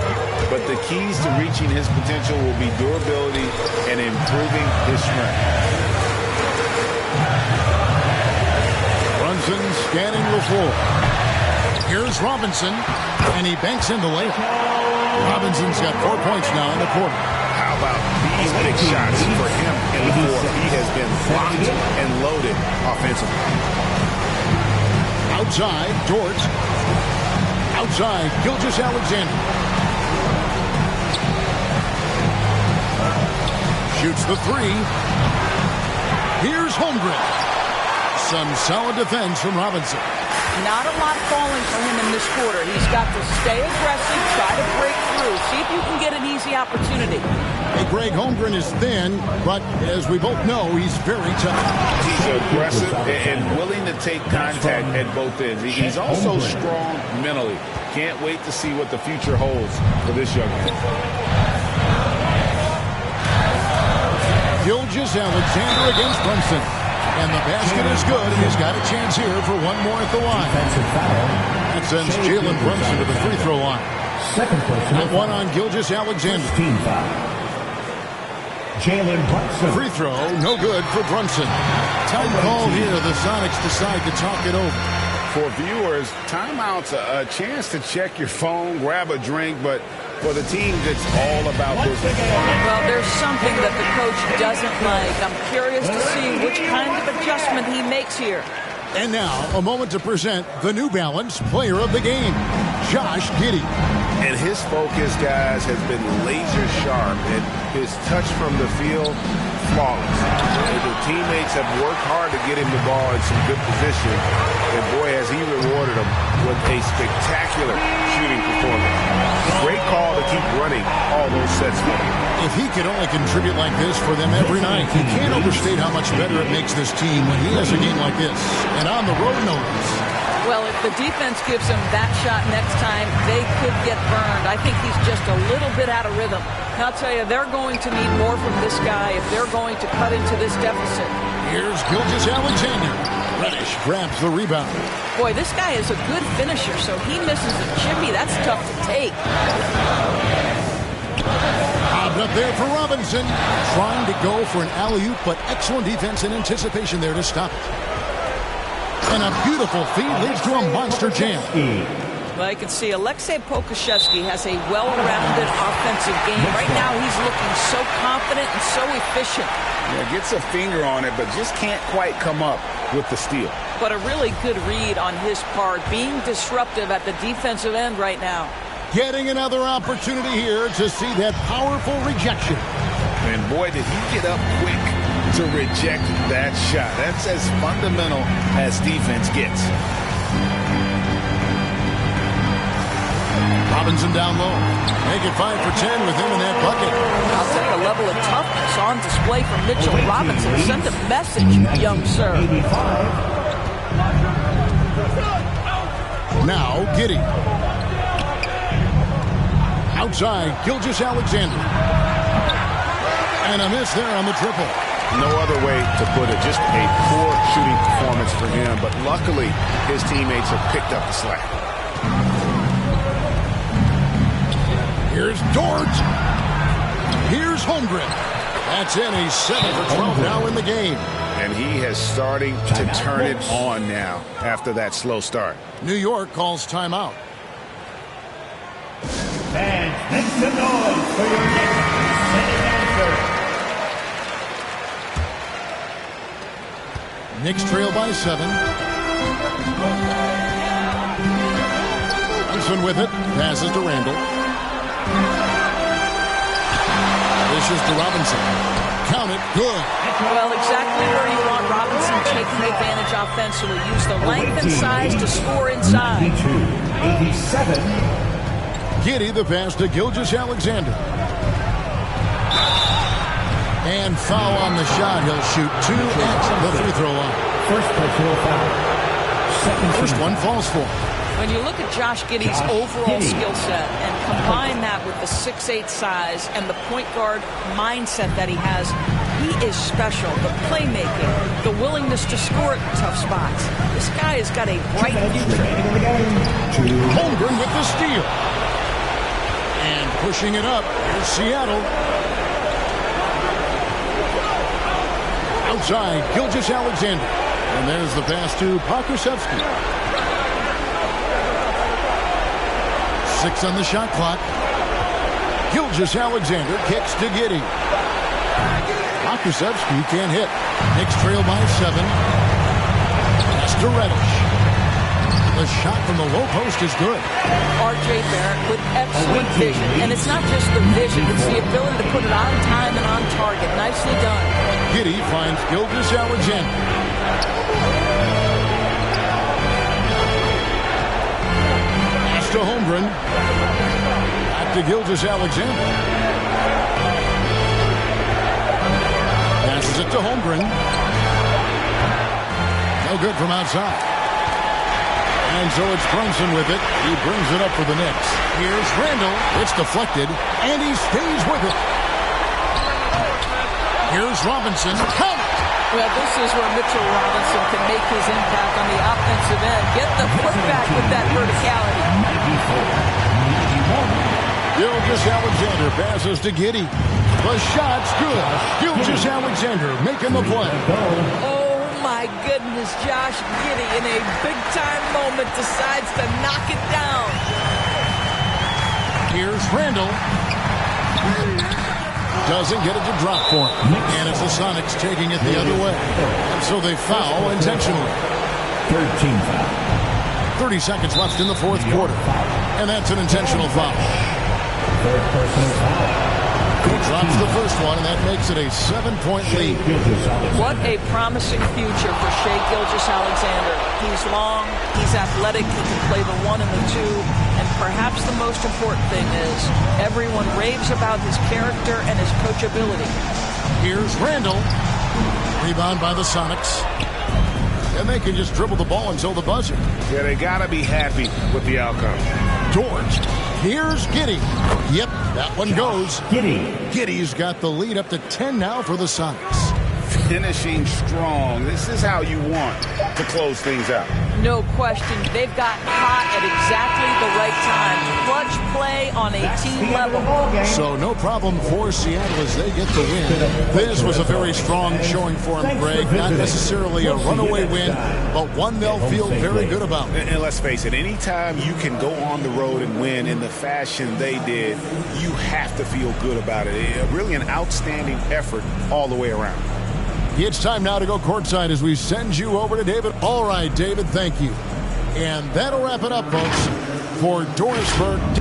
but the keys to reaching his potential will be durability and improving his strength. Brunson scanning the floor. Here's Robinson, and he banks in the layup. Robinson's got 4 points now in the quarter. How about these big shots for him in the fourth? He has been locked and loaded offensively. Outside, Dort. Outside, Gilgeous-Alexander. Shoots the 3. Here's Holmgren. Some solid defense from Robinson. Not a lot falling for him in this quarter. He's got to stay aggressive, try to break through, see if you can get an easy opportunity. Hey, Greg, Holmgren is thin, but as we both know, he's very tough. He's aggressive and willing to take contact at both ends. He's also strong mentally. Can't wait to see what the future holds for this young man. Gilgeous-Alexander against Brunson. And the basket is good, and he's got a chance here for one more at the line. That sends Jalen Brunson to the free throw line. And one on Gilgeous-Alexander. Jalen Brunson. Free throw, no good for Brunson. Tight call here. The Sonics decide to talk it over. For viewers, timeout's a chance to check your phone, grab a drink, but for the team, it's all about business. Well, there's something that the coach doesn't like. I'm curious to see which kind of adjustment he makes here. And now, a moment to present the New Balance Player of the Game, Josh Giddey. And his focus, guys, has been laser sharp, and his touch from the field, flawless. The teammates have worked hard to get him the ball in some good position, and boy, has he rewarded them with a spectacular shooting performance. Great call to keep running all those sets for him. If he could only contribute like this for them every night, you can't overstate how much better it makes this team when he has a game like this. And on the road, no less. Well, if the defense gives him that shot next time, they could get burned. I think he's just a little bit out of rhythm. And I'll tell you, they're going to need more from this guy if they're going to cut into this deficit. Here's Gilgeous-Alexander. Reddish grabs the rebound. Boy, this guy is a good finisher, so he misses a chippy. That's tough to take. Bobbed up there for Robinson. Trying to go for an alley-oop, but excellent defense and anticipation there to stop it. And a beautiful feed leads to a monster jam. Well, you can see Alexei Pokusevski has a well-rounded offensive game. Right now, he's looking so confident and so efficient. Yeah, gets a finger on it, but just can't quite come up with the steal. But a really good read on his part, being disruptive at the defensive end right now. Getting another opportunity here to see that powerful rejection. And boy, did he get up quick to reject that shot. That's as fundamental as defense gets. Robinson down low. Make it 5 for 10 with him in that bucket. I'll take a level of toughness on display from Mitchell Robinson. Send a message, young sir. Now, Giddey. Outside, Gilgeous-Alexander. And a miss there on the triple. No other way to put it. Just a poor shooting performance for him. But luckily, his teammates have picked up the slack. Here's Dort. Here's Holmgren. That's in. He's 7 for 12 now in the game. And he is starting to turn it on now after that slow start. New York calls timeout. And make some noise for your next setting answer. Knicks trail by 7. Brunson with it. Passes to Randall. Dishes to Robinson. Count it. Good. Well, exactly where you want Robinson taking advantage offensively. Use the length and size to score inside. 87. Giddey the pass to Gilgeous-Alexander. And foul on the shot. He'll shoot 2 at the free throw line. First personal foul. First one falls for him. When you look at Josh Giddey's overall skill set and combine that with the 6'8" size and the point guard mindset that he has, he is special. The playmaking, the willingness to score at tough spots. This guy has got a bright future. Holmgren with the steal. And pushing it up, here's Seattle. Outside, Gilgeous-Alexander. And there's the pass to Pokusevski. 6 on the shot clock. Gilgeous-Alexander kicks to Giddey. Pokusevski can't hit. Knicks trail by 7. Pass to Reddish. The shot from the low post is good. R.J. Barrett with excellent vision. And it's not just the vision, it's the ability to put it on time and on target. Nicely done. Giddey finds Gilgeous-Alexander. to Holmgren. Back to Gilgeous-Alexander. Passes it to Holmgren. No good from outside. And so it's Brunson with it. He brings it up for the Knicks. Here's Randall. It's deflected, and he stays with it. Here's Robinson. Count it! Well, this is where Mitchell Robinson can make his impact on the offensive end. Get the putback with that verticality. Gilgeous-Alexander passes to Giddey. The shot's good. Gilgeous-Alexander making the play. Oh, my goodness. Josh Giddey, in a big-time moment, decides to knock it down. Here's Randall. Doesn't get it to drop for him. And it's the Sonics taking it the other way. And so they foul intentionally. 13 foul. 30 seconds left in the fourth quarter. And that's an intentional foul. Third personal foul. He drops the first one, and that makes it a 7-point lead. What a promising future for Shai Gilgeous-Alexander. He's long, he's athletic, he can play the 1 and the 2, and perhaps the most important thing is everyone raves about his character and his coachability. Here's Randall. Rebound by the Sonics. And they can just dribble the ball until the buzzer. Yeah, they got to be happy with the outcome. Dort. Here's Giddey. Yep, that one goes. Giddey. Giddey's got the lead up to 10 now for the Sonics. Finishing strong. This is how you want to close things out. No question. They've got hot at exactly the right time. Clutch play on a team level. So no problem for Seattle as they get the win. This was a very strong showing for him, Greg. Not necessarily a runaway win, but one they'll feel very good about. And let's face it, anytime you can go on the road and win in the fashion they did, you have to feel good about it. Really an outstanding effort all the way around. It's time now to go courtside as we send you over to David. All right, David, thank you. And that'll wrap it up, folks, for Dorisburg.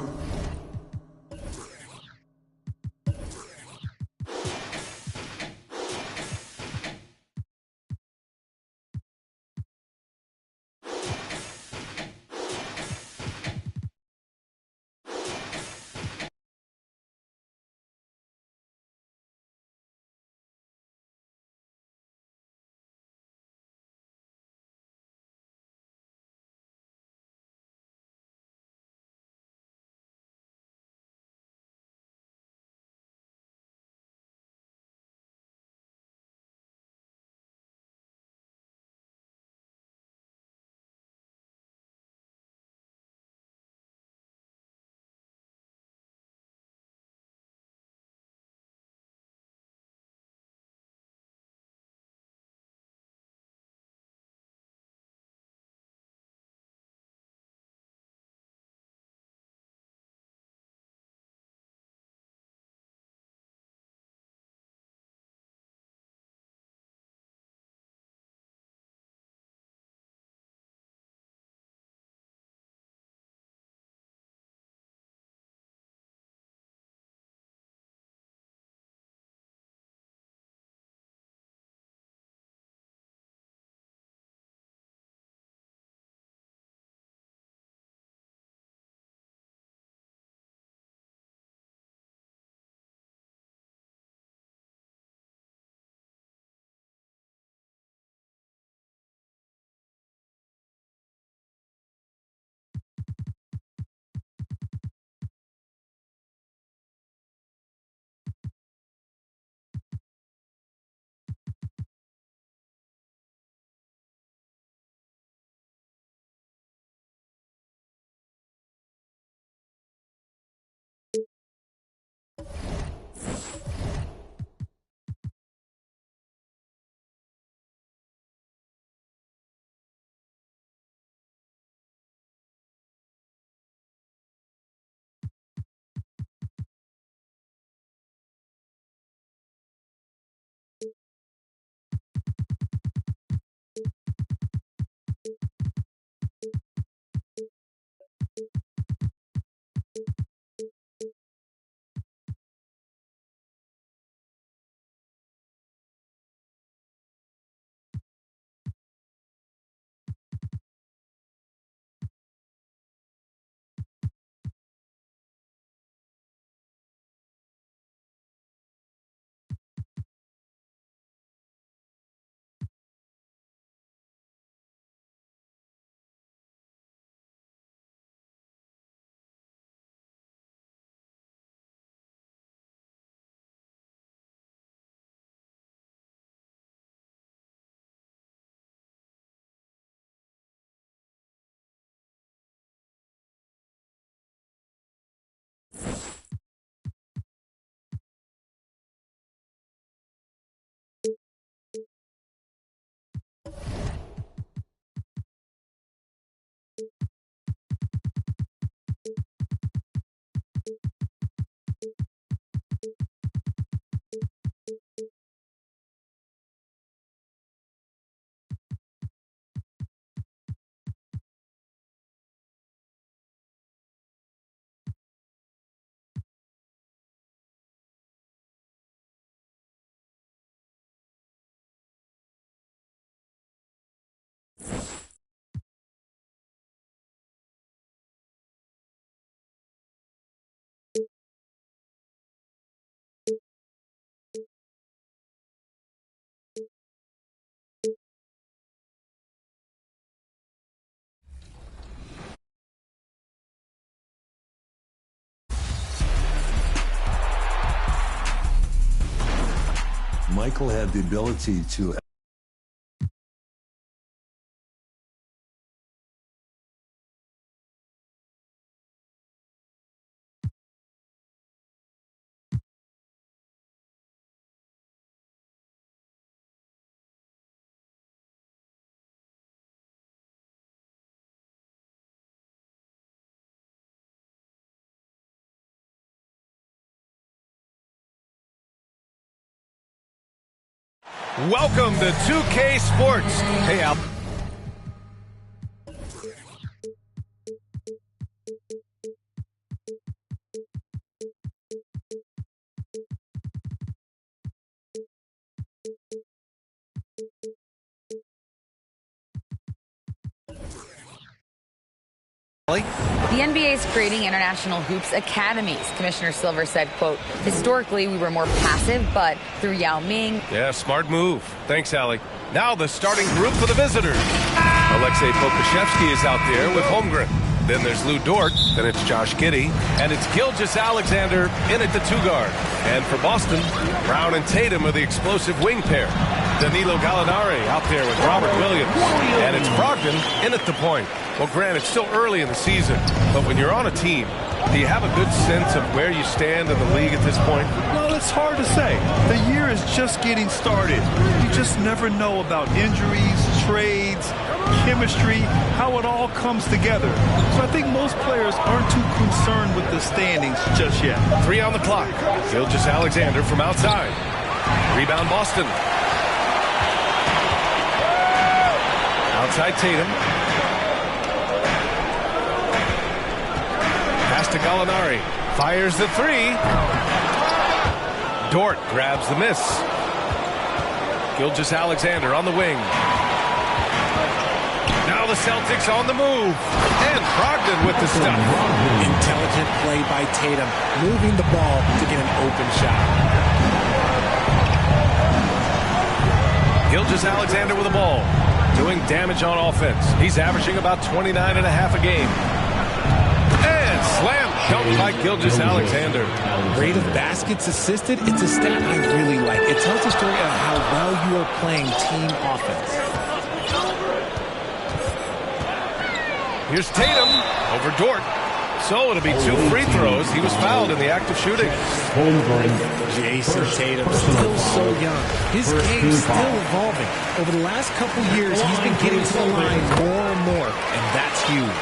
Michael had the ability to Welcome to 2K Sports. Hey, Al. The NBA is creating international hoops academies. Commissioner Silver said, quote, historically we were more passive, but through Yao Ming. Yeah, smart move. Thanks, Allie. Now the starting group for the visitors. Alexei Pokusevski is out there with Holmgren. Then there's Lou Dort. Then it's Josh Giddey. And it's Gilgeous-Alexander in at the 2-guard. And for Boston, Brown and Tatum are the explosive wing pair. Danilo Gallinari out there with Robert Williams. And it's Brogdon in at the point. Well, Grant, it's still early in the season, but when you're on a team, do you have a good sense of where you stand in the league at this point? Well, it's hard to say. The year is just getting started. You just never know about injuries, trades, chemistry, how it all comes together. So I think most players aren't too concerned with the standings just yet. 3 on the clock. Gilgeous-Alexander from outside. Rebound Boston. Outside Tatum. Pass to Gallinari. Fires the 3. Dort grabs the miss. Gilgeous-Alexander on the wing. Now the Celtics on the move. And Brogdon with the stuff. Intelligent play by Tatum, moving the ball to get an open shot. Gilgeous-Alexander with the ball. Doing damage on offense. He's averaging about 29.5 a game. And slam dunk by Gilgeous-Alexander. Rate of baskets assisted, it's a stat I really like. It tells the story of how well you are playing team offense. Here's Tatum over Dort. So it'll be 2 free throws. He was fouled in the act of shooting. Jason Tatum, still so young. His game's still evolving. Over the last couple years, he's been getting to the line more and more, and that's huge.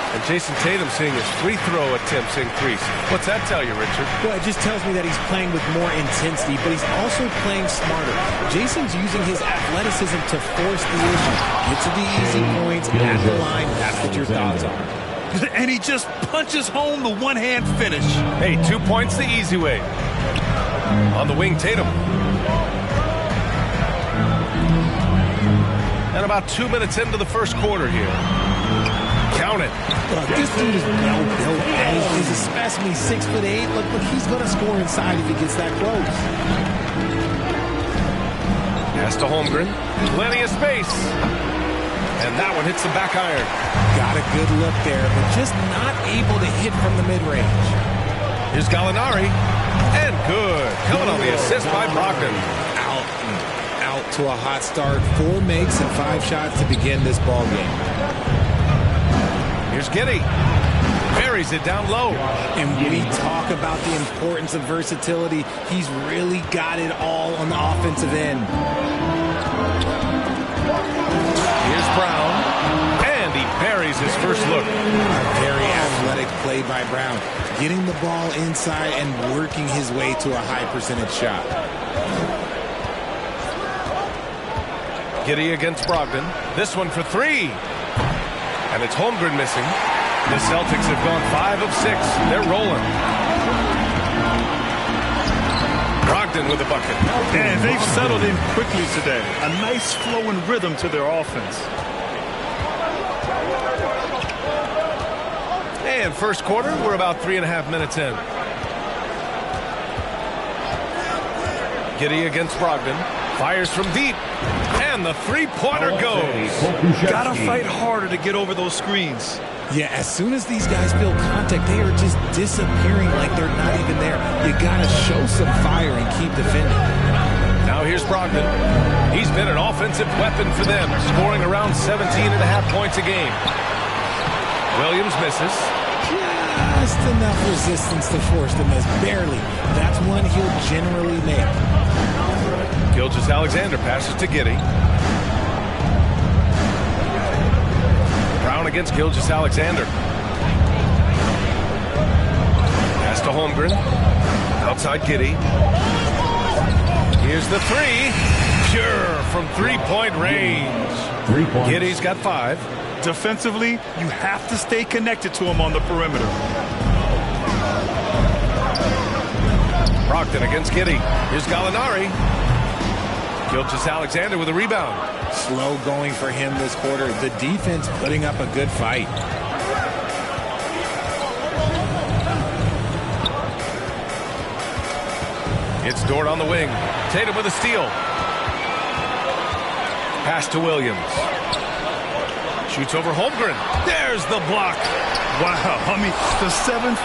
And Jason Tatum seeing his free throw attempts increase. What's that tell you, Richard? Well, it just tells me that he's playing with more intensity, but he's also playing smarter. Jason's using his athleticism to force the issue. Get to the easy points, at the line, that's what your thoughts are. And he just punches home the one-hand finish. Hey, 2 points the easy way. On the wing, Tatum. And about 2 minutes into the first quarter here. Count it. Look, this dude is well built. He's a specimen. He's 6'8". Look, he's going to score inside if he gets that close. Pass to Holmgren. Plenty of space. And that one hits the back iron. Got a good look there, but just not able to hit from the mid-range. Here's Gallinari. And good. Coming on the assist by Brogdon. Out to a hot start. 4 makes and 5 shots to begin this ball game. Here's Giddey. Buries it down low. And we talk about the importance of versatility. He's really got it all on the offensive end. Here's Brown. And he buries his first look. A very athletic play by Brown. Getting the ball inside and working his way to a high percentage shot. Giddey against Brogdon. This one for 3. And it's Holmgren missing. The Celtics have gone 5 of 6. They're rolling. Brogdon with the bucket. And they've settled in quickly today. A nice flowing rhythm to their offense. And first quarter, we're about 3.5 minutes in. Giddey against Brogdon. Fires from deep. And the 3-pointer goes. Gotta fight harder to get over those screens. Yeah, as soon as these guys feel contact, they are just disappearing like they're not even there. You gotta show some fire and keep defending. Now here's Brogdon. He's been an offensive weapon for them, scoring around 17.5 points a game. Williams misses. Just enough resistance to force the miss. Barely. That's one he'll generally make. Gilgeous-Alexander passes to Giddey. Brown against Gilgeous-Alexander. Pass to Holmgren. Outside Giddey. Here's the three. Pure from three-point range. 3 points. Giddey's got 5. Defensively, you have to stay connected to him on the perimeter. Brogdon against Giddey. Here's Gallinari. Gilgeous-Alexander with a rebound. Slow going for him this quarter. The defense putting up a good fight. It's Dort on the wing. Tatum with a steal. Pass to Williams. Shoots over Holmgren. There's the block. Wow, I mean, the 7'6"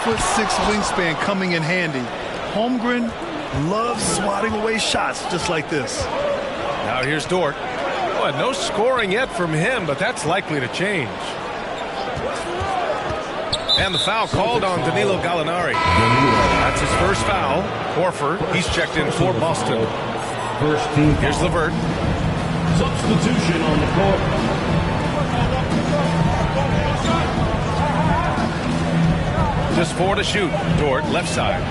wingspan coming in handy. Holmgren loves swatting away shots just like this. Now here's Dort. Well, no scoring yet from him, but that's likely to change. And the foul called on Danilo Gallinari. That's his first foul. Horford, he's checked in for Boston. Here's LeVert. Substitution on the court. Just 4 to shoot. Dort, left side.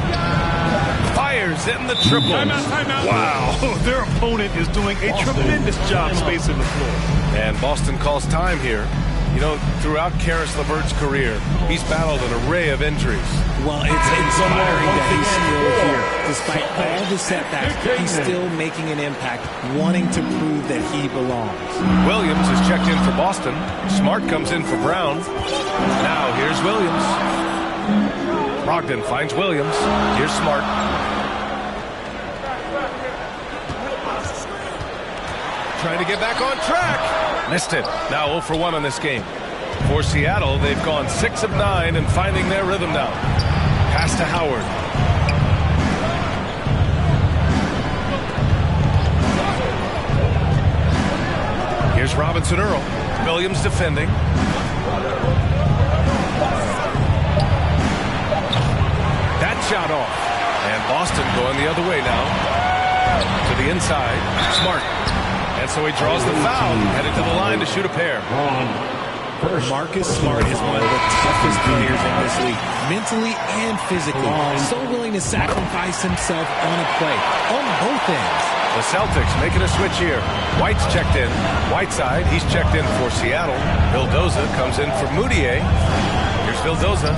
Fires in the triple. Wow, their opponent is doing a tremendous job spacing the floor. And Boston calls time here. You know, throughout Karis LeVert's career, he's battled an array of injuries. Well, it's inspiring that he's still here. Despite all the setbacks, he's still making an impact, wanting to prove that he belongs. Williams is checked in for Boston. Smart comes in for Brown. Now here's Williams. Brogdon finds Williams. Here's Smart. Trying to get back on track. Missed it. Now 0 for 1 on this game. For Seattle, they've gone 6 of 9 and finding their rhythm now. Pass to Howard. Here's Robinson Earl. Williams defending. That shot off. And Boston going the other way now. To the inside. Smart. And so he draws the foul, headed to the line to shoot a pair. Marcus Smart is one of the toughest players in this league, mentally and physically. So willing to sacrifice himself on a play, on both ends. The Celtics making a switch here. White's checked in. Whiteside, he's checked in for Seattle. Vildoza comes in for Moutier. Here's Vildoza.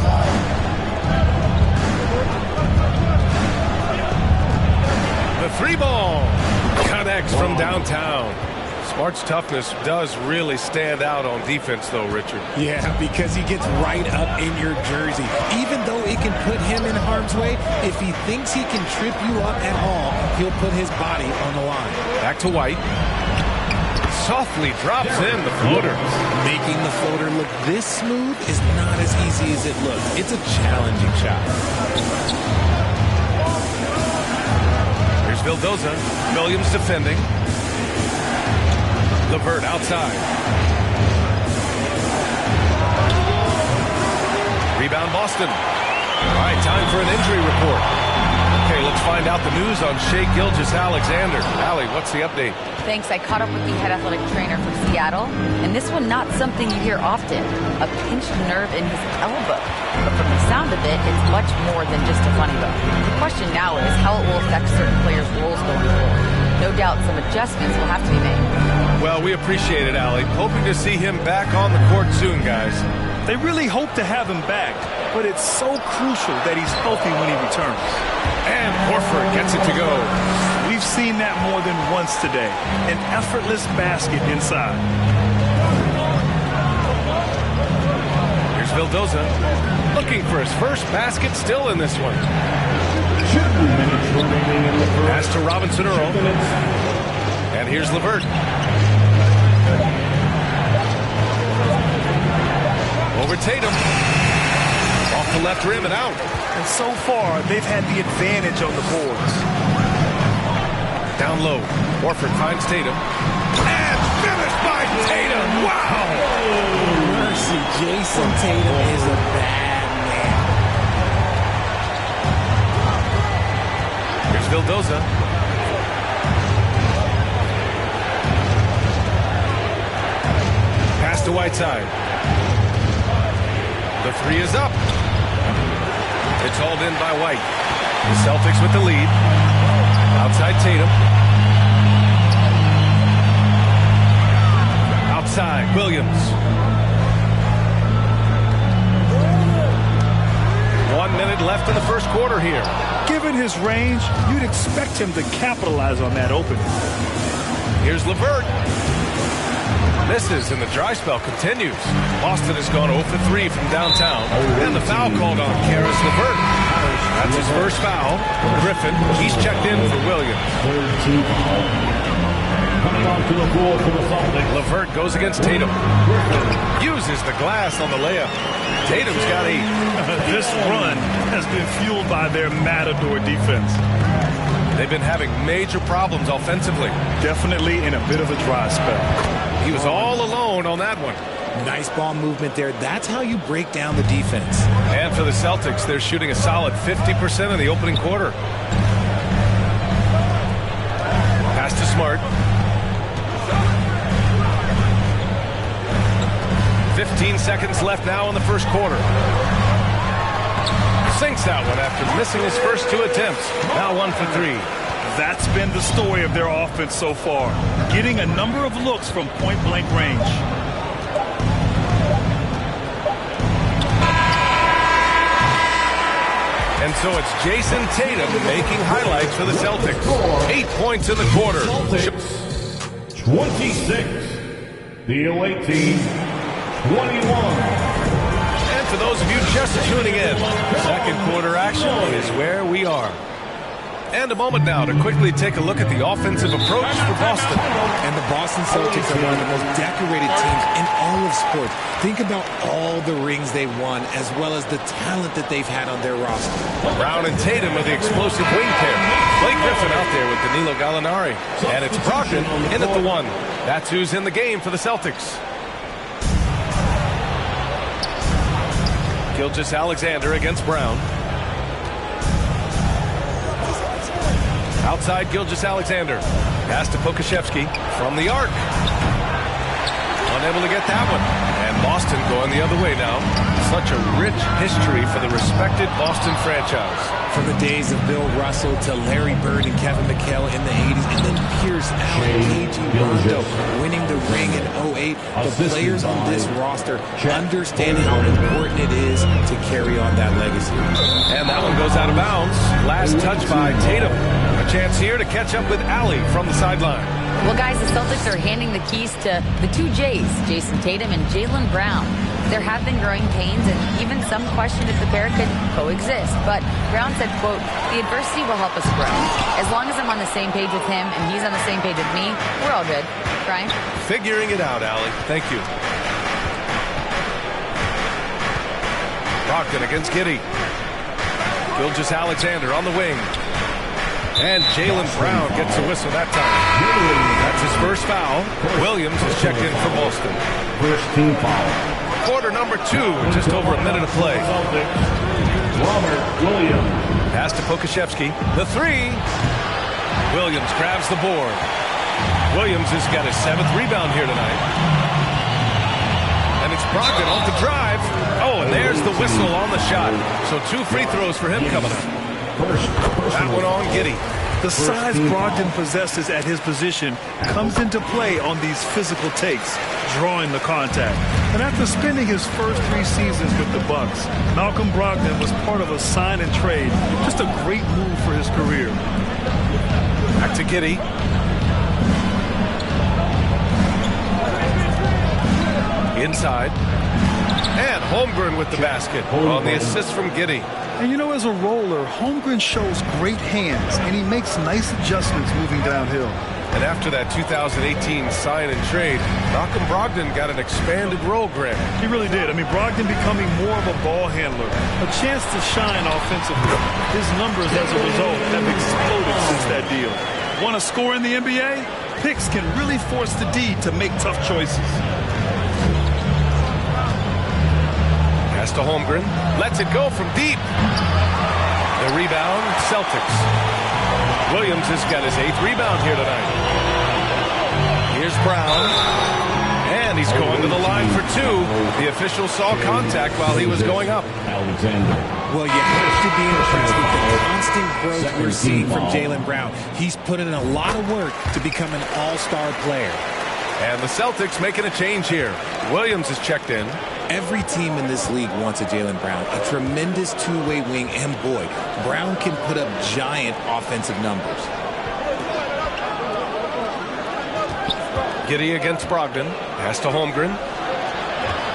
The 3-ball. Connects from downtown. Smart's toughness does really stand out on defense, though, Richard. Yeah, because he gets right up in your jersey. Even though it can put him in harm's way, if he thinks he can trip you up at all, he'll put his body on the line. Back to White. Softly drops in the floater. Making the floater look this smooth is not as easy as it looks. It's a challenging shot. Vildoza. Williams defending. LeVert outside. Rebound Boston. All right, time for an injury report. Okay, let's find out the news on Shai Gilgeous-Alexander. Allie, what's the update? Thanks. I caught up with the head athletic trainer from Seattle, and this one not something you hear often. A pinched nerve in his elbow. But from the sound of it, it's much more than just a funny bone. The question now is how it will affect certain players' roles going forward. No doubt some adjustments will have to be made. Well, we appreciate it, Allie. Hoping to see him back on the court soon, guys. They really hope to have him back, but it's so crucial that he's healthy when he returns. And Horford gets it to go. We've seen that more than once today. An effortless basket inside. Here's Vildoza. Looking for his first basket still in this one. Pass to Robinson Earl. And here's LeVert. Over Tatum. Off the left rim and out. And so far, they've had the advantage on the boards. Down low. Horford finds Tatum. And finished by Tatum. Wow! Mercy, Jason Tatum is a bad man. Here's Vildoza. Pass to Whiteside. The three is up. It's hauled in by White. The Celtics with the lead. Outside Tatum. Outside Williams. 1 minute left in the first quarter here. Given his range, you'd expect him to capitalize on that opening. Here's LeVert. Misses, and the dry spell continues. Boston has gone 0 for 3 from downtown. And the foul called on Karis LeVert. That's his first foul. Griffin, he's checked in for Williams. LeVert goes against Tatum. Uses the glass on the layup. Tatum's got 8. This run has been fueled by their matador defense. They've been having major problems offensively. Definitely in a bit of a dry spell. He was all alone on that one. Nice ball movement there. That's how you break down the defense. And for the Celtics, they're shooting a solid 50% in the opening quarter. Pass to Smart. 15 seconds left now in the first quarter. Sinks that one after missing his first 2 attempts. Now 1 for 3. That's been the story of their offense so far. Getting a number of looks from point-blank range. And so it's Jason Tatum making highlights for the Celtics. 8 points in the quarter. 26. The away team, 21. And for those of you just tuning in, second quarter action is where we are. And a moment now to quickly take a look at the offensive approach for Boston. And the Boston Celtics are one of the most decorated teams in all of sports. Think about all the rings they've won, as well as the talent that they've had on their roster. Brown and Tatum are the explosive wing pair. Blake Griffin out there with Danilo Gallinari. And it's Brogdon in at the 1. That's who's in the game for the Celtics. Gilgeous-Alexander against Brown. Outside Gilgeous-Alexander. Pass to Pokashevsky from the arc. Unable to get that one. And Boston going the other way now. Such a rich history for the respected Boston franchise. From the days of Bill Russell to Larry Bird and Kevin McHale in the 80s, and then Pierce, Allen, KG, Rondo winning the ring in 08. The players on this roster understand how important it is to carry on that legacy. And that one goes out of bounds. Last touch by Tatum. A chance here to catch up with Allie from the sideline. Well, guys, the Celtics are handing the keys to the 2 J's, Jason Tatum and Jaylen Brown. There have been growing pains and even some question if the pair could coexist. But Brown said, quote, "The adversity will help us grow. As long as I'm on the same page with him and he's on the same page with me, we're all good." Brian? Figuring it out, Allie. Thank you. Brogdon against Giddey. Gilgeous-Alexander on the wing. And Jaylen Brown gets a whistle that time. That's his first foul. Williams is checked in for Boston. First team foul. Quarter number 2, just over a minute of play. Robert Williams. Pass to Pokashevsky. The 3. Williams grabs the board. Williams has got his 7th rebound here tonight. And it's Brogdon off the drive. Oh, and there's the whistle on the shot. So 2 free throws for him coming up. That one on Giddey. The size Brogdon possesses at his position comes into play on these physical takes, drawing the contact. And after spending his first 3 seasons with the Bucks, Malcolm Brogdon was part of a sign and trade. Just a great move for his career. Back to Giddey. Inside. And Holmgren with the basket on the assist from Giddey. And you know, as a roller, Holmgren shows great hands, and he makes nice adjustments moving downhill. And after that 2018 sign and trade, Malcolm Brogdon got an expanded role, Grant. He really did. I mean, Brogdon becoming more of a ball handler, a chance to shine offensively. His numbers as a result have exploded since that deal. Want to score in the NBA? Picks can really force the D to make tough choices. Pass to Holmgren. Lets it go from deep. The rebound, Celtics. Williams has got his 8th rebound here tonight. Here's Brown. And he's going to the line for 2. The official saw contact while he was going up. Well, you have to be impressed with the constant growth we're seeing from Jaylen Brown. He's put in a lot of work to become an all-star player. And the Celtics making a change here. Williams is checked in. Every team in this league wants a Jaylen Brown, a tremendous two-way wing, and boy, Brown can put up giant offensive numbers. Giddey against Brogdon. Pass to Holmgren.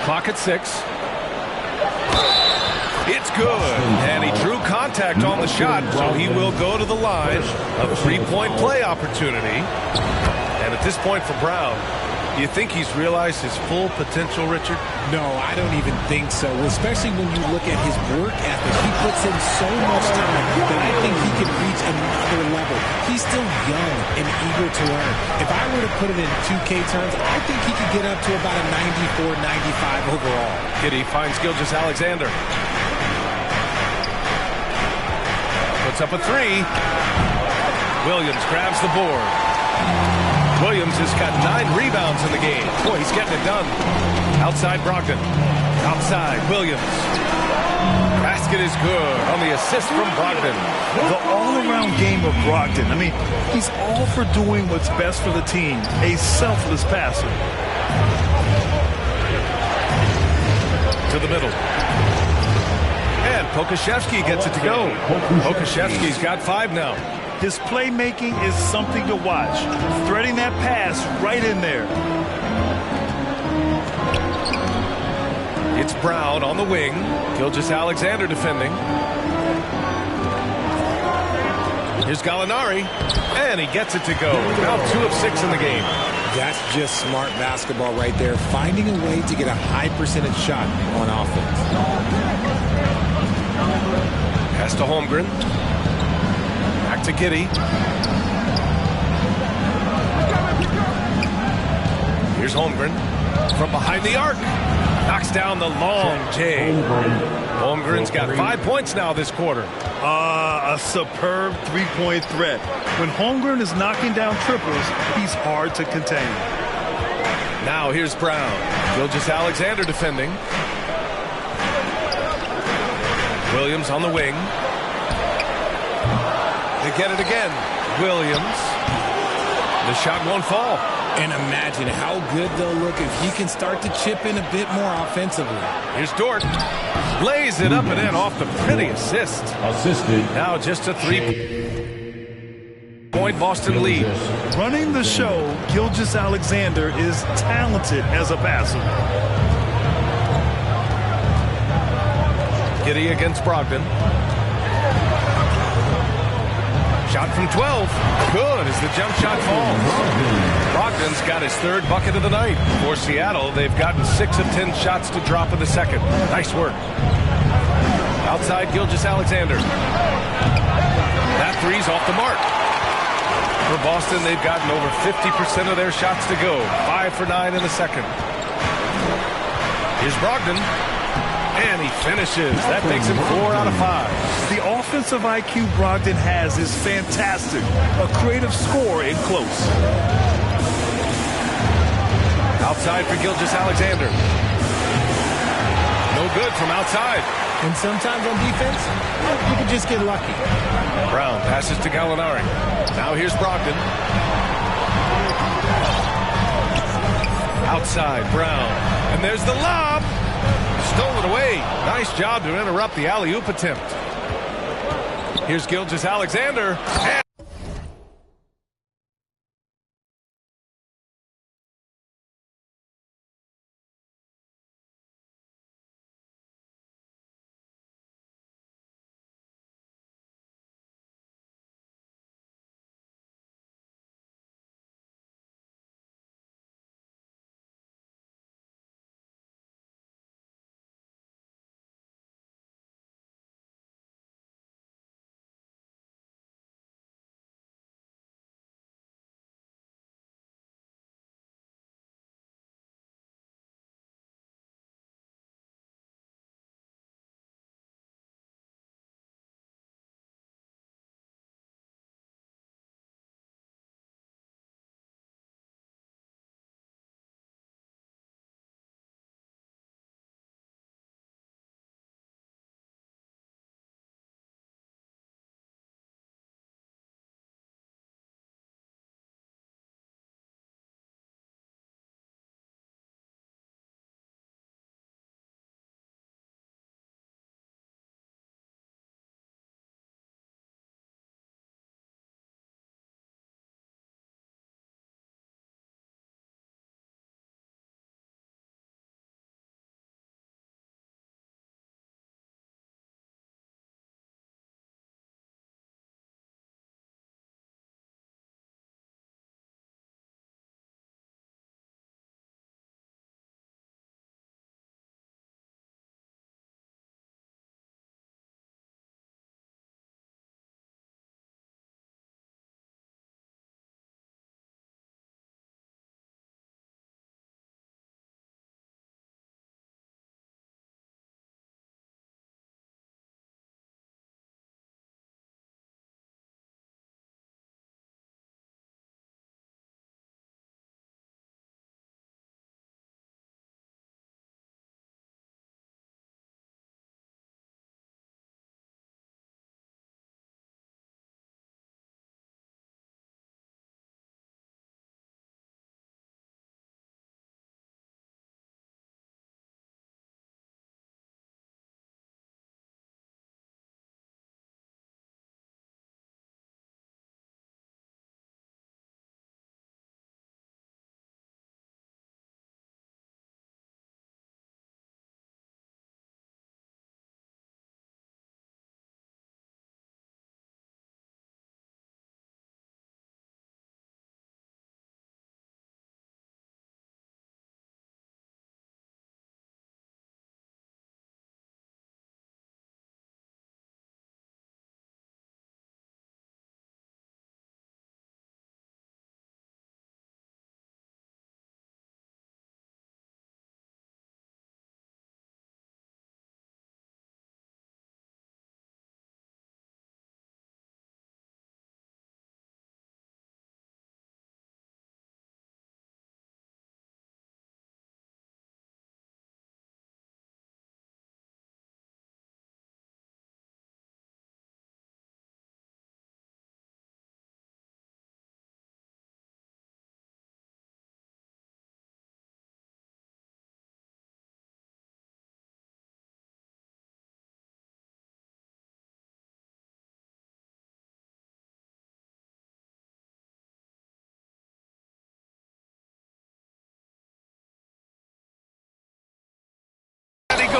Clock at 6. It's good. And he drew contact on the shot, so he will go to the line. A 3-point play opportunity. And at this point for Brown, do you think he's realized his full potential, Richard? No, I don't even think so, especially when you look at his work ethic. He puts in so much time that I think he can reach another level. He's still young and eager to learn. If I were to put it in 2K terms, I think he could get up to about a 94, 95 overall. Giddey finds Gilgeous-Alexander. Puts up a 3. Williams grabs the board. Williams has got 9 rebounds in the game. Boy, he's getting it done. Outside Brogdon. Outside Williams. Basket is good on the assist from Brogdon. The all-around game of Brogdon. I mean, he's all for doing what's best for the team. A selfless passer. To the middle. And Pokashevsky gets it to go. Pokashevsky's got 5 now. His playmaking is something to watch. Threading that pass right in there. It's Brown on the wing. Gilgeous-Alexander defending. Here's Gallinari. And he gets it to go. Now 2 of 6 in the game. That's just smart basketball right there. Finding a way to get a high percentage shot on offense. Pass to Holmgren. Back to Giddey. Here's Holmgren from behind the arc. Knocks down the long J. Holmgren's got 5 points now this quarter. A superb 3-point threat. When Holmgren is knocking down triples, he's hard to contain. Now here's Brown. Gilgeous-Alexander defending. Williams on the wing. They get it again. Williams. The shot won't fall. And imagine how good they'll look if he can start to chip in a bit more offensively. Here's Dort. Lays it up and in off the pretty assist. Assisted. Now just a 3-point Boston lead. Running the show, Gilgeous-Alexander is talented as a passer. Giddey against Brogdon. Shot from 12. Good as the jump shot falls. Brogdon's got his 3rd bucket of the night. For Seattle, they've gotten 6 of 10 shots to drop in the second. Nice work. Outside Gilgeous-Alexander. That 3's off the mark. For Boston, they've gotten over 50% of their shots to go. 5 for 9 in the second. Here's Brogdon. And he finishes. That makes him 4 out of 5. The offensive IQ Brogdon has is fantastic. A creative scorer in close. Outside for Gilgeous-Alexander. No good from outside. And sometimes on defense, you can just get lucky. Brown passes to Gallinari. Now here's Brogdon. Outside, Brown. And there's the lob. Stolen away. Nice job to interrupt the alley-oop attempt. Here's Gilgeous-Alexander.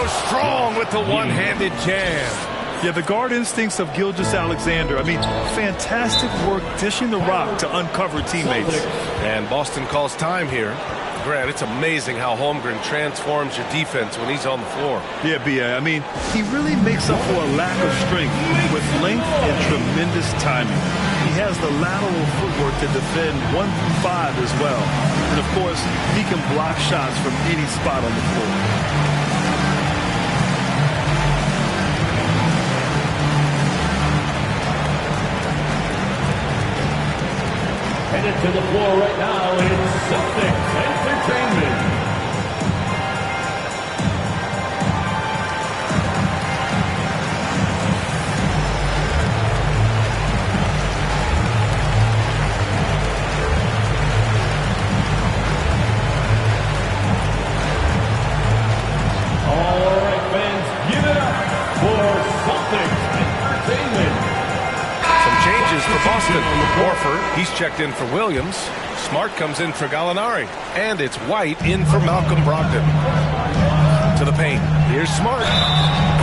so strong with the one-handed jam. Yeah, the guard instincts of Gilgeous-Alexander. I mean, fantastic work dishing the rock to uncover teammates. And Boston calls time here. Grant, it's amazing how Holmgren transforms your defense when he's on the floor. Yeah, B.A. I mean, he really makes up for a lack of strength with length and tremendous timing. He has the lateral footwork to defend 1 through 5 as well. And, of course, he can block shots from any spot on the floor. Headed to the floor right now, it's Celtics Entertainment. All right, fans, give it up for Celtics Entertainment. Changes for Boston. Horford, he's checked in for Williams. Smart comes in for Gallinari. And it's White in for Malcolm Brogdon. To the paint. Here's Smart.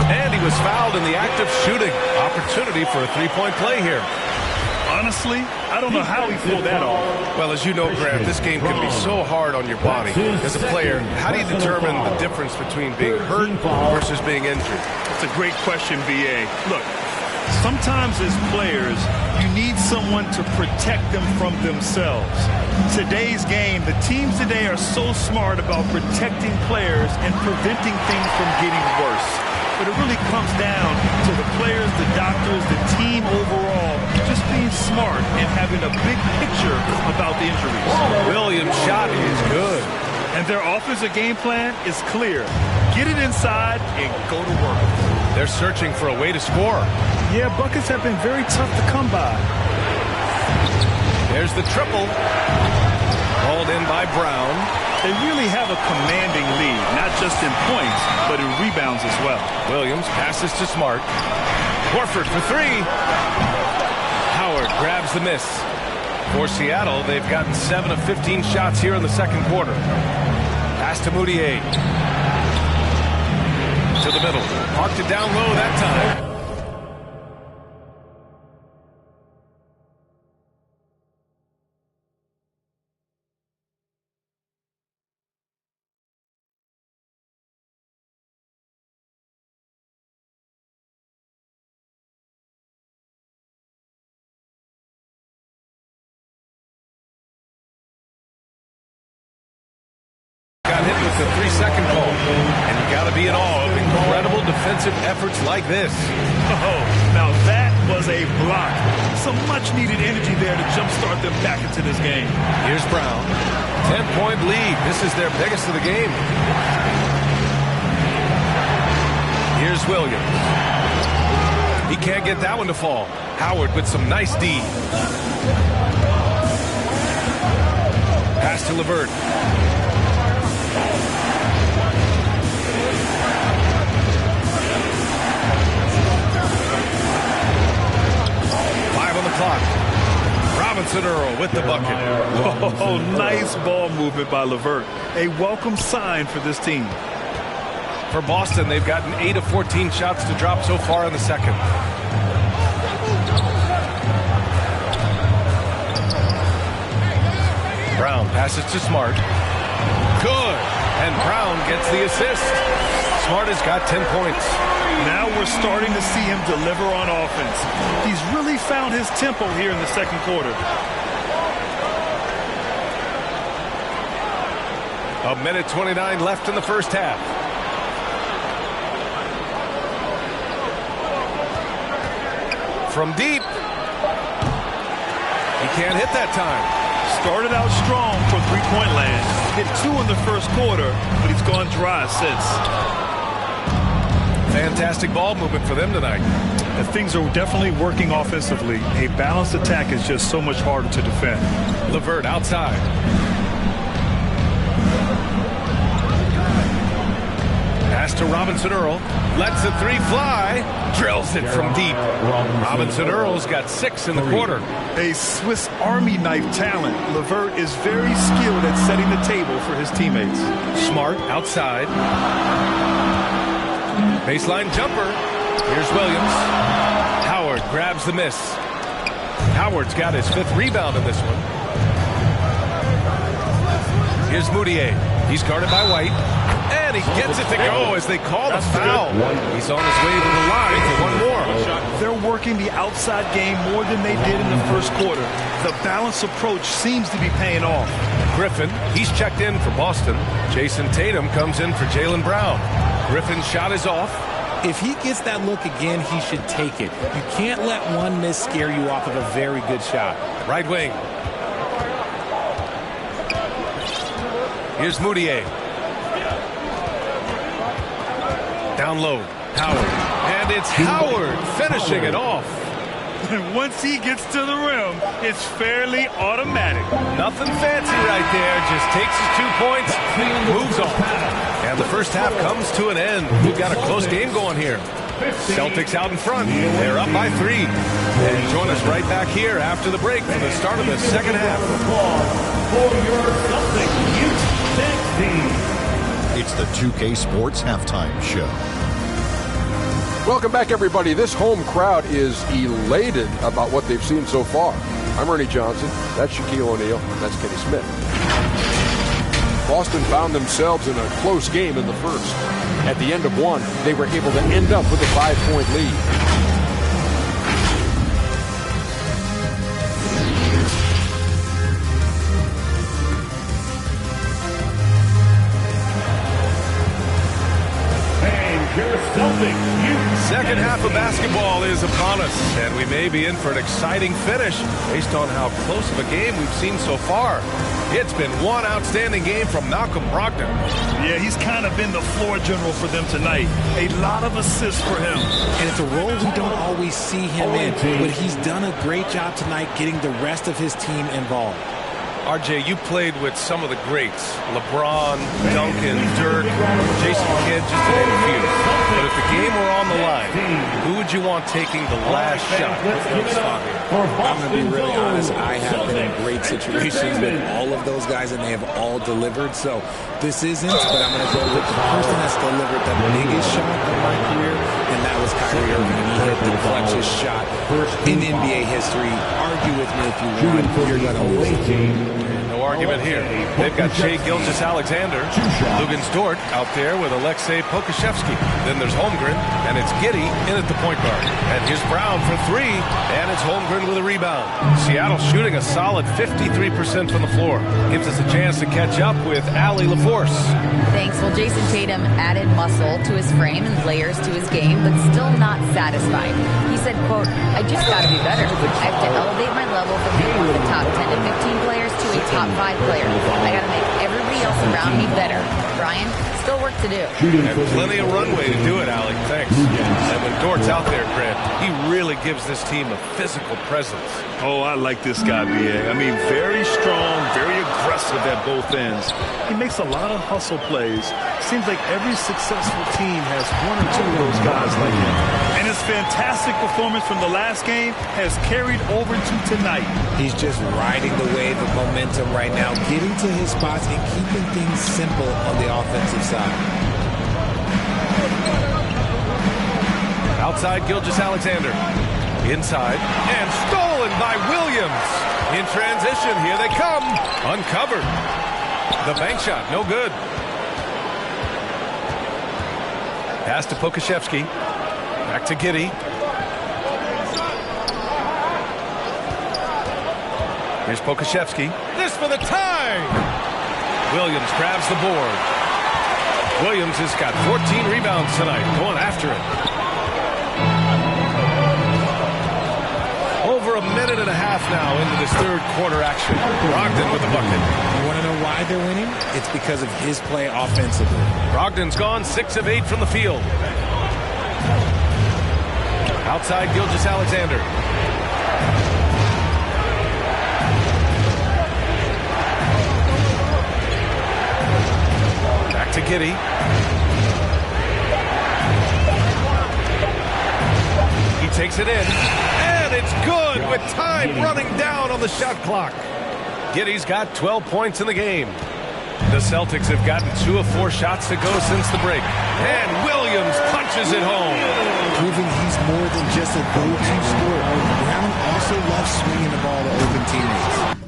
And he was fouled in the act of shooting. Opportunity for a three-point play here. Honestly, I don't know how he pulled that off. Well, as you know, Grant, this game can be so hard on your body. As a player, how do you determine the difference between being hurt versus being injured? That's a great question, B.A. Look, sometimes as players, you need someone to protect them from themselves. Today's game, the teams today are so smart about protecting players and preventing things from getting worse. But it really comes down to the players, the doctors, the team overall, just being smart and having a big picture about the injuries. Williams' shot is good. And their offensive game plan is clear. Get it inside and go to work. They're searching for a way to score. Yeah, buckets have been very tough to come by. There's the triple. Hauled in by Brown. They really have a commanding lead, not just in points, but in rebounds as well. Williams passes to Smart. Horford for three. Howard grabs the miss. For Seattle, they've gotten 7 of 15 shots here in the second quarter. Pass to Moutier. To the middle. Parked it down low that time. Got hit with the 3-second call. And you got to be in awe of incredible defensive efforts like this. Oh, now that was a block. Some much-needed energy there to jumpstart them back into this game. Here's Brown. 10-point lead. This is their biggest of the game. Here's Williams. He can't get that one to fall. Howard with some nice D. Pass to LeVert. On the clock. Robinson Earl with the bucket. Oh, nice ball movement by LeVert. A welcome sign for this team. For Boston, they've gotten 8 of 14 shots to drop so far in the second. Brown passes to Smart. Good. And Brown gets the assist. Smart has got 10 points. Now we're starting to see him deliver on offense. He's really found his tempo here in the second quarter. A minute 29 left in the first half. From deep. He can't hit that time. Started out strong for three-point land. Hit 2 in the first quarter, but he's gone dry since. Fantastic ball movement for them tonight. And things are definitely working offensively. A balanced attack is just so much harder to defend. LeVert outside. Pass to Robinson Earl. Lets the three fly. Drills it from deep. Robinson Earl's got 6 in the quarter. A Swiss Army knife talent. LeVert is very skilled at setting the table for his teammates. Smart outside. Baseline jumper. Here's Williams. Howard grabs the miss. Howard's got his 5th rebound in this one. Here's Moutier. He's guarded by White. And he gets it to go as they call the foul. He's on his way to the line for one more. They're working the outside game more than they did in the first quarter. The balanced approach seems to be paying off. Griffin, he's checked in for Boston. Jason Tatum comes in for Jaylen Brown. Griffin's shot is off. If he gets that look again, he should take it. You can't let one miss scare you off of a very good shot. Right wing. Here's Moutier. Down low, Howard. And it's Howard finishing it off. And once he gets to the rim, it's fairly automatic. Nothing fancy right there. Just takes his 2 points, moves on. And the first half comes to an end. We've got a close game going here. Celtics out in front. They're up by 3. And join us right back here after the break for the start of the second half. For your Celtics, It's the 2K Sports Halftime Show. Welcome back, everybody. This home crowd is elated about what they've seen so far. I'm Ernie Johnson. That's Shaquille O'Neal. That's Kenny Smith. Boston found themselves in a close game in the first. At the end of one, they were able to end up with a 5-point lead. Second half of basketball is upon us, and we may be in for an exciting finish based on how close of a game we've seen so far. It's been one outstanding game from Malcolm Brogdon. Yeah, he's kind of been the floor general for them tonight. A lot of assists for him. And it's a role we don't always see him in, but he's done a great job tonight getting the rest of his team involved. RJ, you played with some of the greats. LeBron, Duncan, Dirk, Jason Kidd, just to name a few. But if the game were on the line, who would you want taking the last shot? I'm going to be really honest. I have been in great situations with all of those guys, and they have all delivered. So this isn't, but I'm going to go with the person that's delivered the biggest shot of my career, and that was Kyrie Irving. He hit the clutchest shot in NBA history. Argue with me if you want. You're going to lose. No argument here. They've got Shai Gilgeous-Alexander, Luguentz Dort out there with Alexei Pokusevski. Then there's Holmgren, and it's Giddey in at the point guard. And here's Brown for 3, and it's Holmgren with a rebound. Seattle shooting a solid 53% from the floor. Gives us a chance to catch up with Allie LaForce. Thanks. Well, Jason Tatum added muscle to his frame and layers to his game, but still not satisfied. He said, quote, "I just got to be better. I have to elevate my level from being one of the top 10 to 15 players to a top 5 player. I got to make everybody else around me better." Brian, still work to do. And plenty of runway to do it, Allie. Thanks. And when Dort's out there, Grant, he really gives this team a physical presence. Oh, I like this guy, B.A. I mean, very strong, very aggressive at both ends. He makes a lot of hustle plays. Seems like every successful team has one or two of those guys like him. And his fantastic performance from the last game has carried over to tonight. He's just riding the wave of momentum right now, getting to his spots and keeping things simple on the offensive side. Outside, Gilgeous-Alexander. Inside, and stolen by Williams. In transition, here they come. Uncovered. The bank shot, no good. Pass to Pokusevski. Back to Giddey. Here's Pokusevski. This for the tie! Williams grabs the board. Williams has got 14 rebounds tonight, going after it. Over a minute and a half now into this third quarter action. Brogdon with the bucket. You want to know why they're winning? It's because of his play offensively. Brogdon's gone 6 of 8 from the field. Outside, Gilgeous-Alexander. Back to Giddey. He takes it in. And it's good with time running down on the shot clock. Giddey's got 12 points in the game. The Celtics have gotten 2 of 4 shots to go since the break. And Williams punches punches it home. Proving he's more than just a go-to scorer. Brown also loves swinging the ball to open teammates.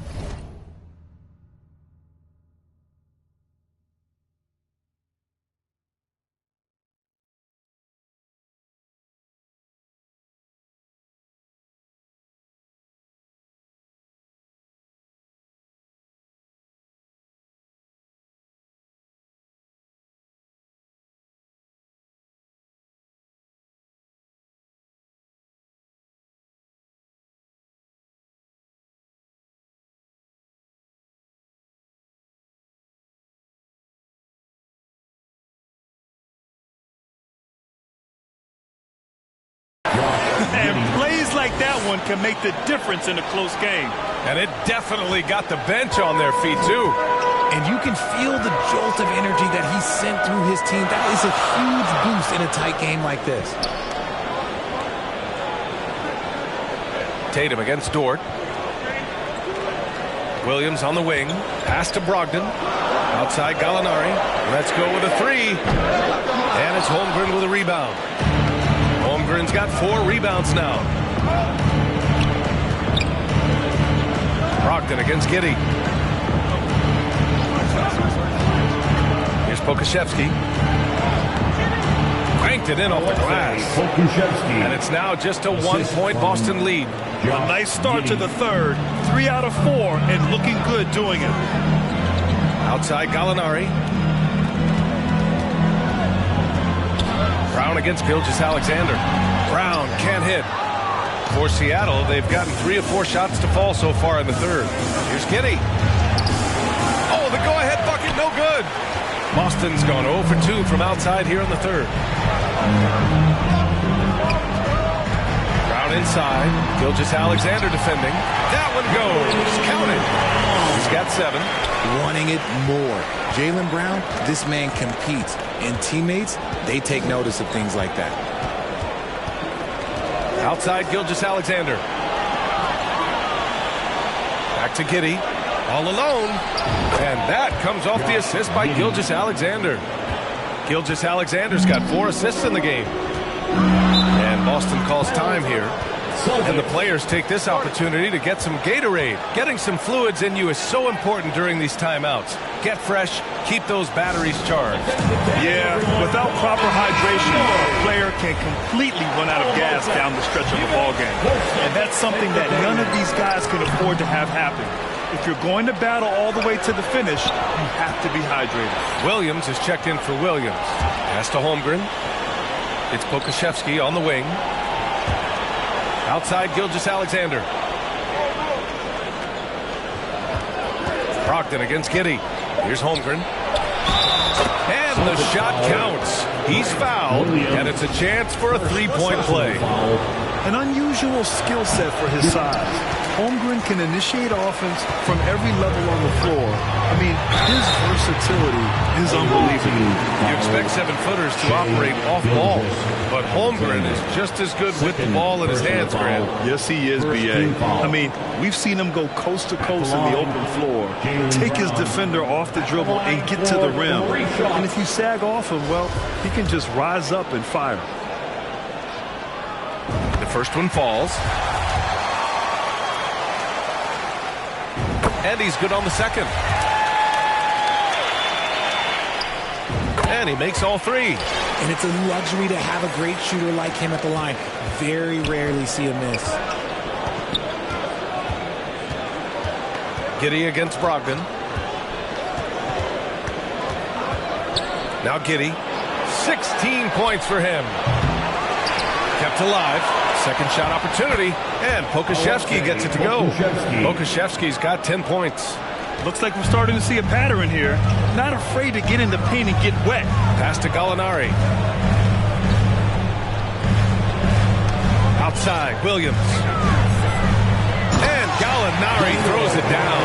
And plays like that one can make the difference in a close game. And it definitely got the bench on their feet, too. And you can feel the jolt of energy that he sent through his team. That is a huge boost in a tight game like this. Tatum against Dort. Williams on the wing. Pass to Brogdon. Outside Gallinari. Let's go with a three. And it's Holmgren with a rebound. Holmgren's got 4 rebounds now. Brogdon against Giddey. Here's Pokusevski. Cranked it in off the glass. And it's now just a 1-point Boston lead. A nice start to the third. 3 out of 4 and looking good doing it. Outside Gallinari. Brown against Gilgeous-Alexander. Brown can't hit. For Seattle, they've gotten 3 of 4 shots to fall so far in the third. Here's Giddey. Oh, the go-ahead bucket, no good. Boston's gone 0 for 2 from outside here in the third. Brown inside. Gilgeous-Alexander defending. That one goes. Counted. He's got 7. Wanting it more. Jaylen Brown, this man competes. And teammates, they take notice of things like that. Outside Gilgeous-Alexander. Back to Giddey. All alone. And that comes off the assist by Gilgeous-Alexander. Gilgeous-Alexander's got 4 assists in the game. And Boston calls time here. And the players take this opportunity to get some Gatorade. Getting some fluids in you is so important during these timeouts. Get fresh, keep those batteries charged. Yeah, without proper hydration, a player can completely run out of gas down the stretch of a ball game. And that's something that none of these guys can afford to have happen. If you're going to battle all the way to the finish, you have to be hydrated. Williams is checked in for Williams. Pass to Holmgren. It's Pokusevski on the wing. Outside Gilgeous-Alexander. Brogdon against Giddey. Here's Holmgren. And the shot counts. He's fouled, and it's a chance for a 3-point play. An unusual skill set for his size. Holmgren can initiate offense from every level on the floor. I mean, his versatility is unbelievable. You expect 7-footers to operate off ball, but Holmgren is just as good with the ball in his hands, Grant. Yes, he is, B.A. I mean, we've seen him go coast to coast in the open floor, take his defender off the dribble and get to the rim. And if you sag off him, well, he can just rise up and fire. The first one falls. And he's good on the second. And he makes all 3. And it's a luxury to have a great shooter like him at the line. Very rarely see a miss. Giddey against Brogdon. Now Giddey. 16 points for him. Kept alive. Second shot opportunity. And Pokusevski gets it to go. Pokusevski's got 10 points. Looks like we're starting to see a pattern here. Not afraid to get in the paint and get wet. Pass to Gallinari. Outside, Williams. And Gallinari throws it down.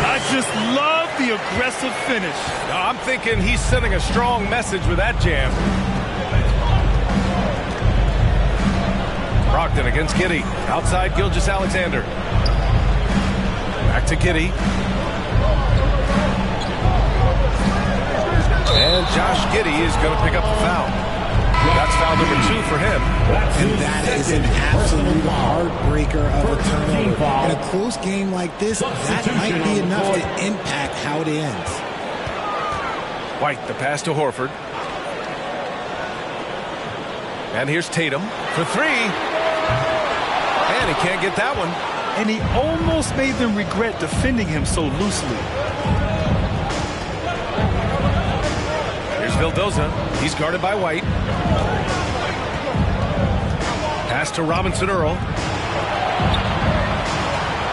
I just love the aggressive finish. I'm thinking he's sending a strong message with that jam. Brogdon against Giddey. Outside Gilgeous-Alexander. Back to Giddey. And Josh Giddey is going to pick up the foul. That's foul number 2 for him. And that is an absolute heartbreaker of a turnover. In a close game like this, that might be enough to impact how it ends. White, the pass to Horford. And here's Tatum for 3. And he can't get that one. And he almost made them regret defending him so loosely. Here's Vildoza. He's guarded by White. Pass to Robinson Earl.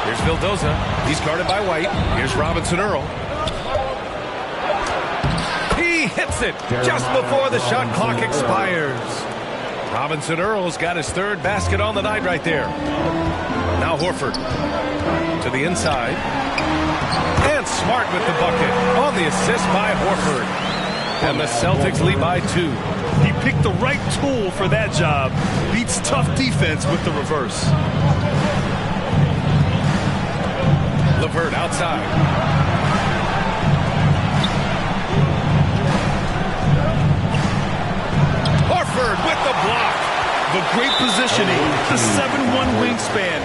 Here's Vildoza. He's guarded by White. Here's Robinson Earl. He hits it just before the shot clock expires. Robinson Earl's got his 3rd basket on the night right there. Now Horford to the inside. And Smart with the bucket on the assist by Horford. And the Celtics lead by 2. He picked the right tool for that job. Beats tough defense with the reverse. LeVert outside. Horford with the block. The great positioning, the 7'1" wingspan.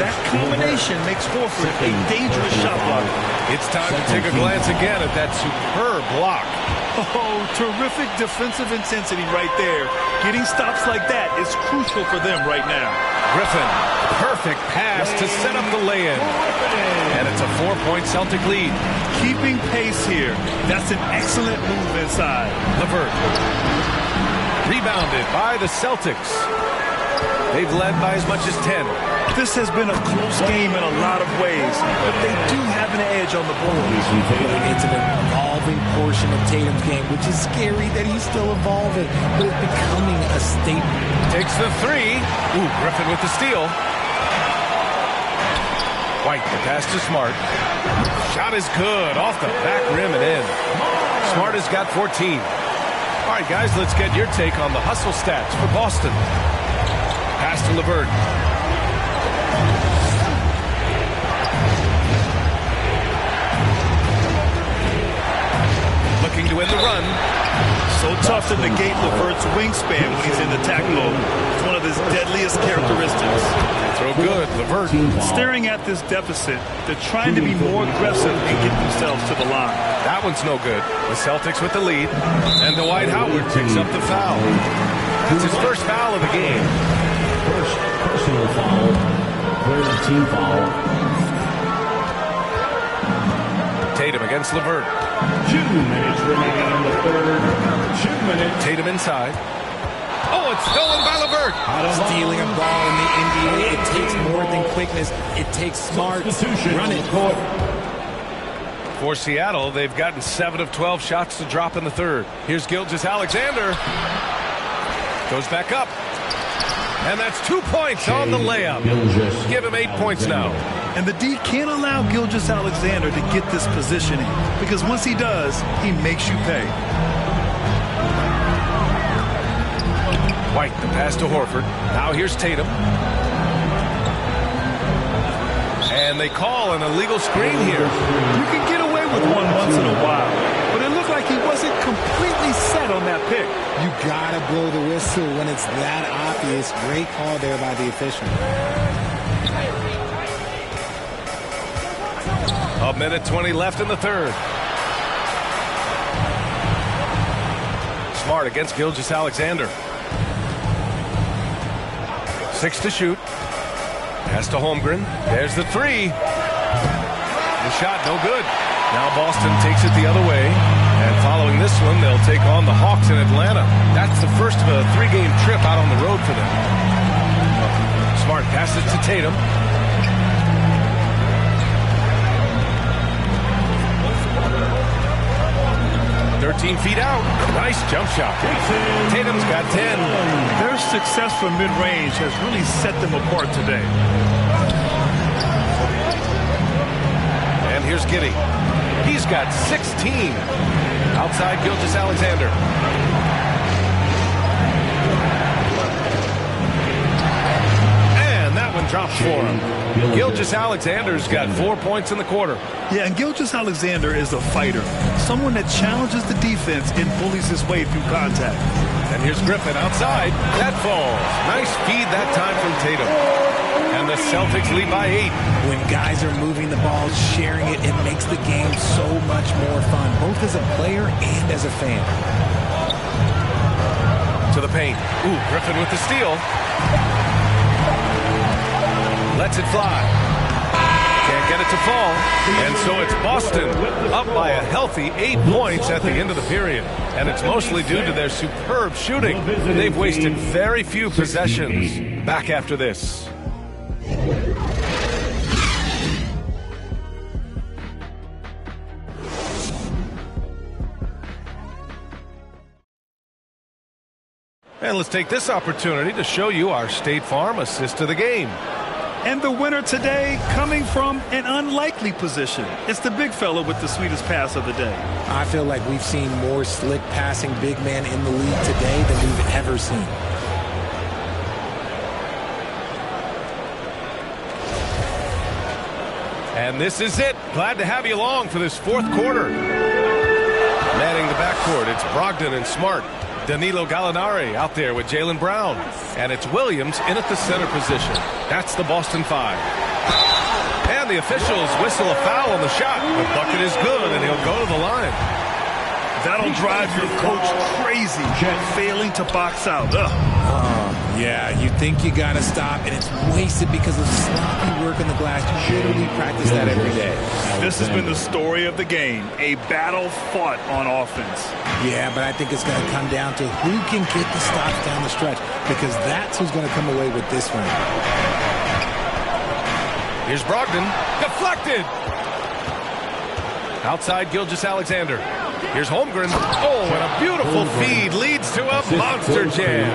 That combination makes Horford a dangerous shot blocker. It's time to take a glance again at that superb block. Oh, terrific defensive intensity right there. Getting stops like that is crucial for them right now. Griffin, perfect pass to set up the lay-in. And it's a 4-point Celtic lead. Keeping pace here. That's an excellent move inside. LeVert. Rebounded by the Celtics. They've led by as much as 10. This has been a close game in a lot of ways, but they do have an edge on the board. It's an evolving portion of Tatum's game, which is scary that he's still evolving, but it's becoming a statement. Takes the 3. Ooh, Griffin with the steal. White, the pass to Smart. Shot is good, off the back rim and in. Smart has got 14. All right, guys, let's get your take on the hustle stats for Boston. Pass to LeVert. Looking to win the run. So tough to negate LeVert's wingspan when he's in attack mode. It's one of his deadliest characteristics. Throw good, LeVert. Staring at this deficit, they're trying to be more aggressive and get themselves to the line. That one's no good. The Celtics with the lead. And Dwight Howard picks up the foul. That's his first foul of the game. First personal foul. Third team foul. Tatum against LeVert. 2 minutes remaining in the third. 2 minutes. Tatum inside. Oh, it's stolen by LeVert. Stealing a ball in the NBA, it takes more than quickness. It takes smart running. For Seattle, they've gotten 7 of 12 shots to drop in the third. Here's Gilgeous-Alexander. Goes back up. And that's 2 points on the layup. Give him 8 points now. And the D can't allow Gilgeous-Alexander to get this positioning, because once he does, he makes you pay. White, the pass to Horford. Now here's Tatum. And they call an illegal screen here. You can get away with one once in a while, but it looked like he wasn't completely set on that pick. You gotta blow the whistle when it's that obvious. Great call there by the official. A minute 20 left in the third. Smart against Gilgeous-Alexander. 6 to shoot. Pass to Holmgren. There's the 3. The shot no good. Now Boston takes it the other way. And following this one, they'll take on the Hawks in Atlanta. That's the first of a 3-game trip out on the road for them. Smart passes to Tatum. Feet out. Nice jump shot. Tatum's got 10. Their success from mid-range has really set them apart today. And here's Giddey. He's got 16. Outside Gilgeous-Alexander. And that one drops for him. Gilgeous-Alexander's got 4 points in the quarter. Yeah, and Gilgeous-Alexander is a fighter. Someone that challenges the defense and bullies his way through contact. And here's Griffin outside. That falls. Nice feed that time from Tatum. And the Celtics lead by 8. When guys are moving the ball, sharing it, it makes the game so much more fun, both as a player and as a fan. To the paint. Ooh, Griffin with the steal. Lets it fly. Can't get it to fall. And so it's Boston up by a healthy 8 points at the end of the period. And it's mostly due to their superb shooting. They've wasted very few possessions. Back after this. And let's take this opportunity to show you our State Farm assist to the game. And the winner today coming from an unlikely position. It's the big fella with the sweetest pass of the day. I feel like we've seen more slick passing big man in the league today than we've ever seen. And this is it. Glad to have you along for this fourth quarter. Manning the backcourt, it's Brogdon and Smart. Danilo Gallinari out there with Jaylen Brown. And it's Williams in at the center position. That's the Boston 5. And the officials whistle a foul on the shot. The bucket is good, and he'll go to the line. That'll drive your coach crazy, failing to box out. Yeah, you think you got to stop, and it's wasted because of sloppy work on the glass. You literally practice that every day. This has been the story of the game, a battle fought on offense. Yeah, but I think it's going to come down to who can get the stops down the stretch, because that's who's going to come away with this one. Here's Brogdon. Deflected. Outside Gilgeous-Alexander. Here's Holmgren. Oh, and a beautiful feed leads to a monster jam.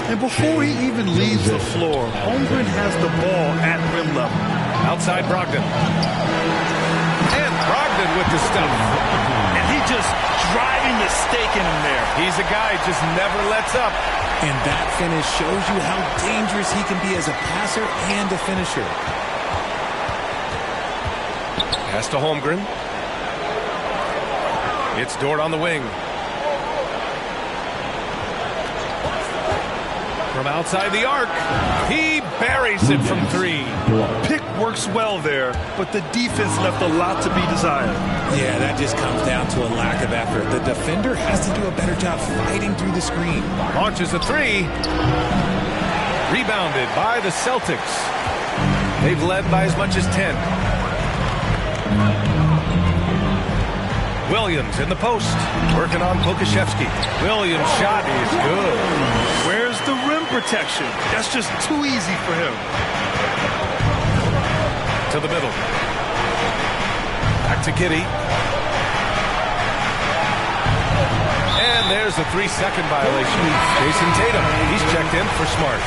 And before he even leaves the floor, Holmgren has the ball at rim level. Outside Brogdon. And Brogdon with the stuff. And he just driving the stake in him there. He's a guy who just never lets up. And that finish shows you how dangerous he can be as a passer and a finisher. Pass to Holmgren. It's Dort on the wing. From outside the arc, he buries it from 3. Pick works well there, but the defense left a lot to be desired. Yeah, that just comes down to a lack of effort. The defender has to do a better job fighting through the screen. Launches a 3. Rebounded by the Celtics. They've led by as much as 10. Williams in the post, working on Pokashevsky. Williams' shot is good. Where's the rim protection? That's just too easy for him. To the middle. Back to Giddey. And there's a 3-second violation. Jason Tatum, he's checked in for Smart.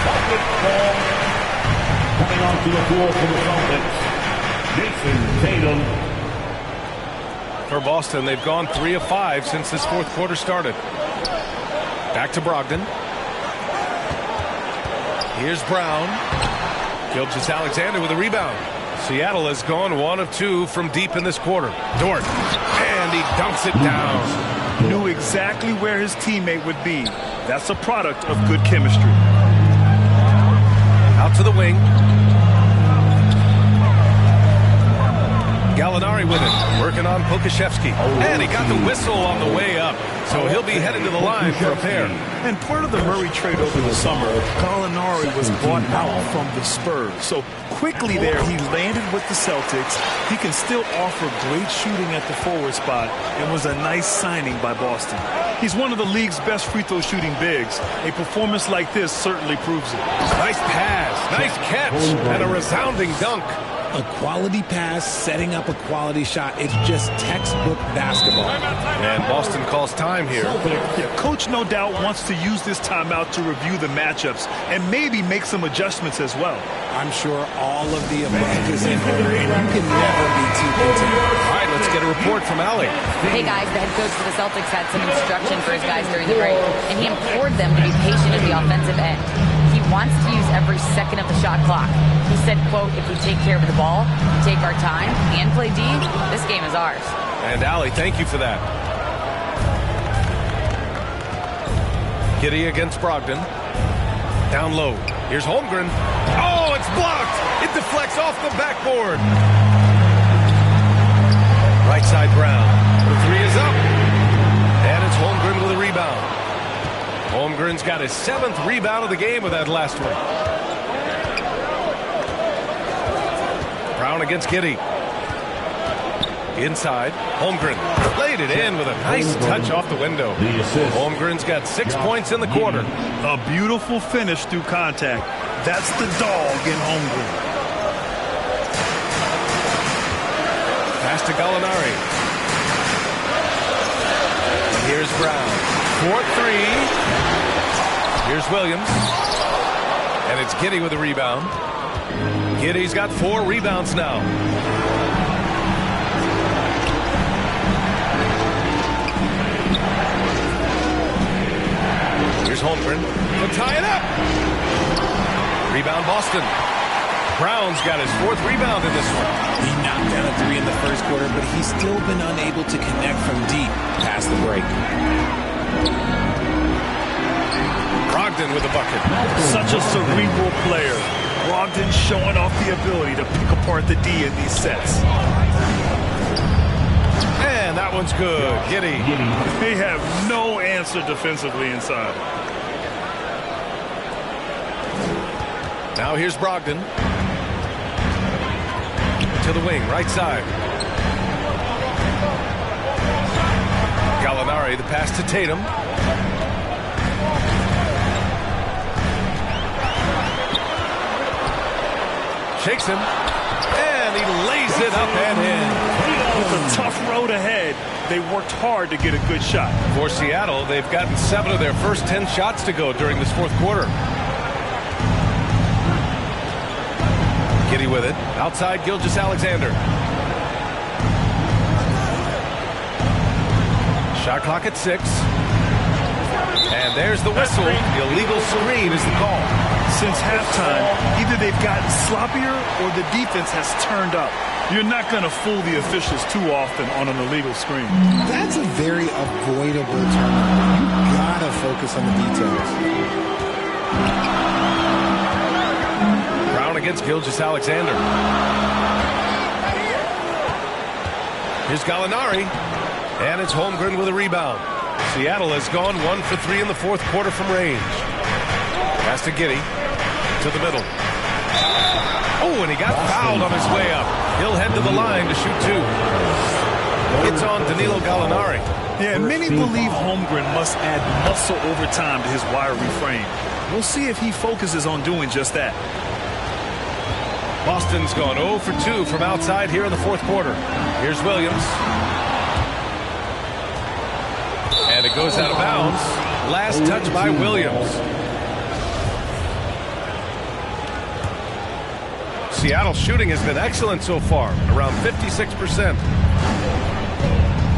Coming onto the floor for the Celtics, Jason Tatum. For Boston, they've gone 3 of 5 since this fourth quarter started. Back to Brogdon. Here's Brown. Gilgeous-Alexander with a rebound. Seattle has gone 1 of 2 from deep in this quarter. Dort. And he dunks it down. Knew exactly where his teammate would be. That's a product of good chemistry. Out to the wing. Gallinari with it, working on Pokashevsky. And he got the whistle on the way up, so he'll be headed to the line for a pair. And part of the Murray trade over the summer, Gallinari was bought out from the Spurs. So quickly there, he landed with the Celtics. He can still offer great shooting at the forward spot and was a nice signing by Boston. He's one of the league's best free throw shooting bigs. A performance like this certainly proves it. Nice pass, nice catch, and a resounding dunk. A quality pass, setting up a quality shot. It's just textbook basketball. And Boston calls time here. Yeah, Coach no doubt wants to use this timeout to review the matchups and maybe make some adjustments as well. I'm sure all of the above is in order, and you can never be too content. All right, let's get a report from Allie. Hey guys, the head coach for the Celtics had some instruction for his guys during the break, and he implored them to be patient at the offensive end. He wants to use every second of the shot clock. He said, quote, if we take care of the ball, take our time, and play D, this game is ours. And Allie, thank you for that. Giddy against Brogdon. Down low. Here's Holmgren. Oh, it's blocked. It deflects off the backboard. Right side Brown. The three is up. And it's Holmgren with a rebound. Holmgren's got his 7th rebound of the game with that last one. Brown against Giddy. Inside, Holmgren laid it in with a nice touch off the window. Holmgren's got 6 points in the quarter. A beautiful finish through contact. That's the dog in Holmgren. Pass to Gallinari. Here's Brown. 4-3. Here's Williams. And it's Giddy with a rebound. Giddy's got 4 rebounds now. Here's Holmgren. He'll tie it up. Rebound Boston. Brown's got his 4th rebound in this one. He knocked down a 3 in the first quarter, but he's still been unable to connect from deep past the break. Brogdon with a bucket. Such a cerebral player. Brogdon showing off the ability to pick apart the D in these sets. And that one's good. Giddy. They have no answer defensively inside. Now here's Brogdon. To the wing, right side. Gallinari, the pass to Tatum. Shakes him. And he lays it up and in. With a tough road ahead, they worked hard to get a good shot. For Seattle, they've gotten 7 of their first 10 shots to go during this 4th quarter. Giddy with it. Outside Gilgeous-Alexander. Shot clock at 6. And there's the whistle. The illegal screen is the call. Since halftime, either they've gotten sloppier or the defense has turned up. You're not going to fool the officials too often on an illegal screen. That's a very avoidable turnover. You gotta focus on the details. Brown against Gilgeous-Alexander. Here's Gallinari. And it's Holmgren with a rebound. Seattle has gone 1 for 3 in the 4th quarter from range. Pass to Giddy. To the middle. Oh, and he got fouled on his way up. He'll head to the line to shoot 2. It's on Danilo Gallinari. Yeah, many believe Holmgren must add muscle over time to his wiry frame. We'll see if he focuses on doing just that. Boston's gone 0 for 2 from outside here in the 4th quarter. Here's Williams. And it goes out of bounds. Last touch by Williams. Seattle's shooting has been excellent so far, around 56%.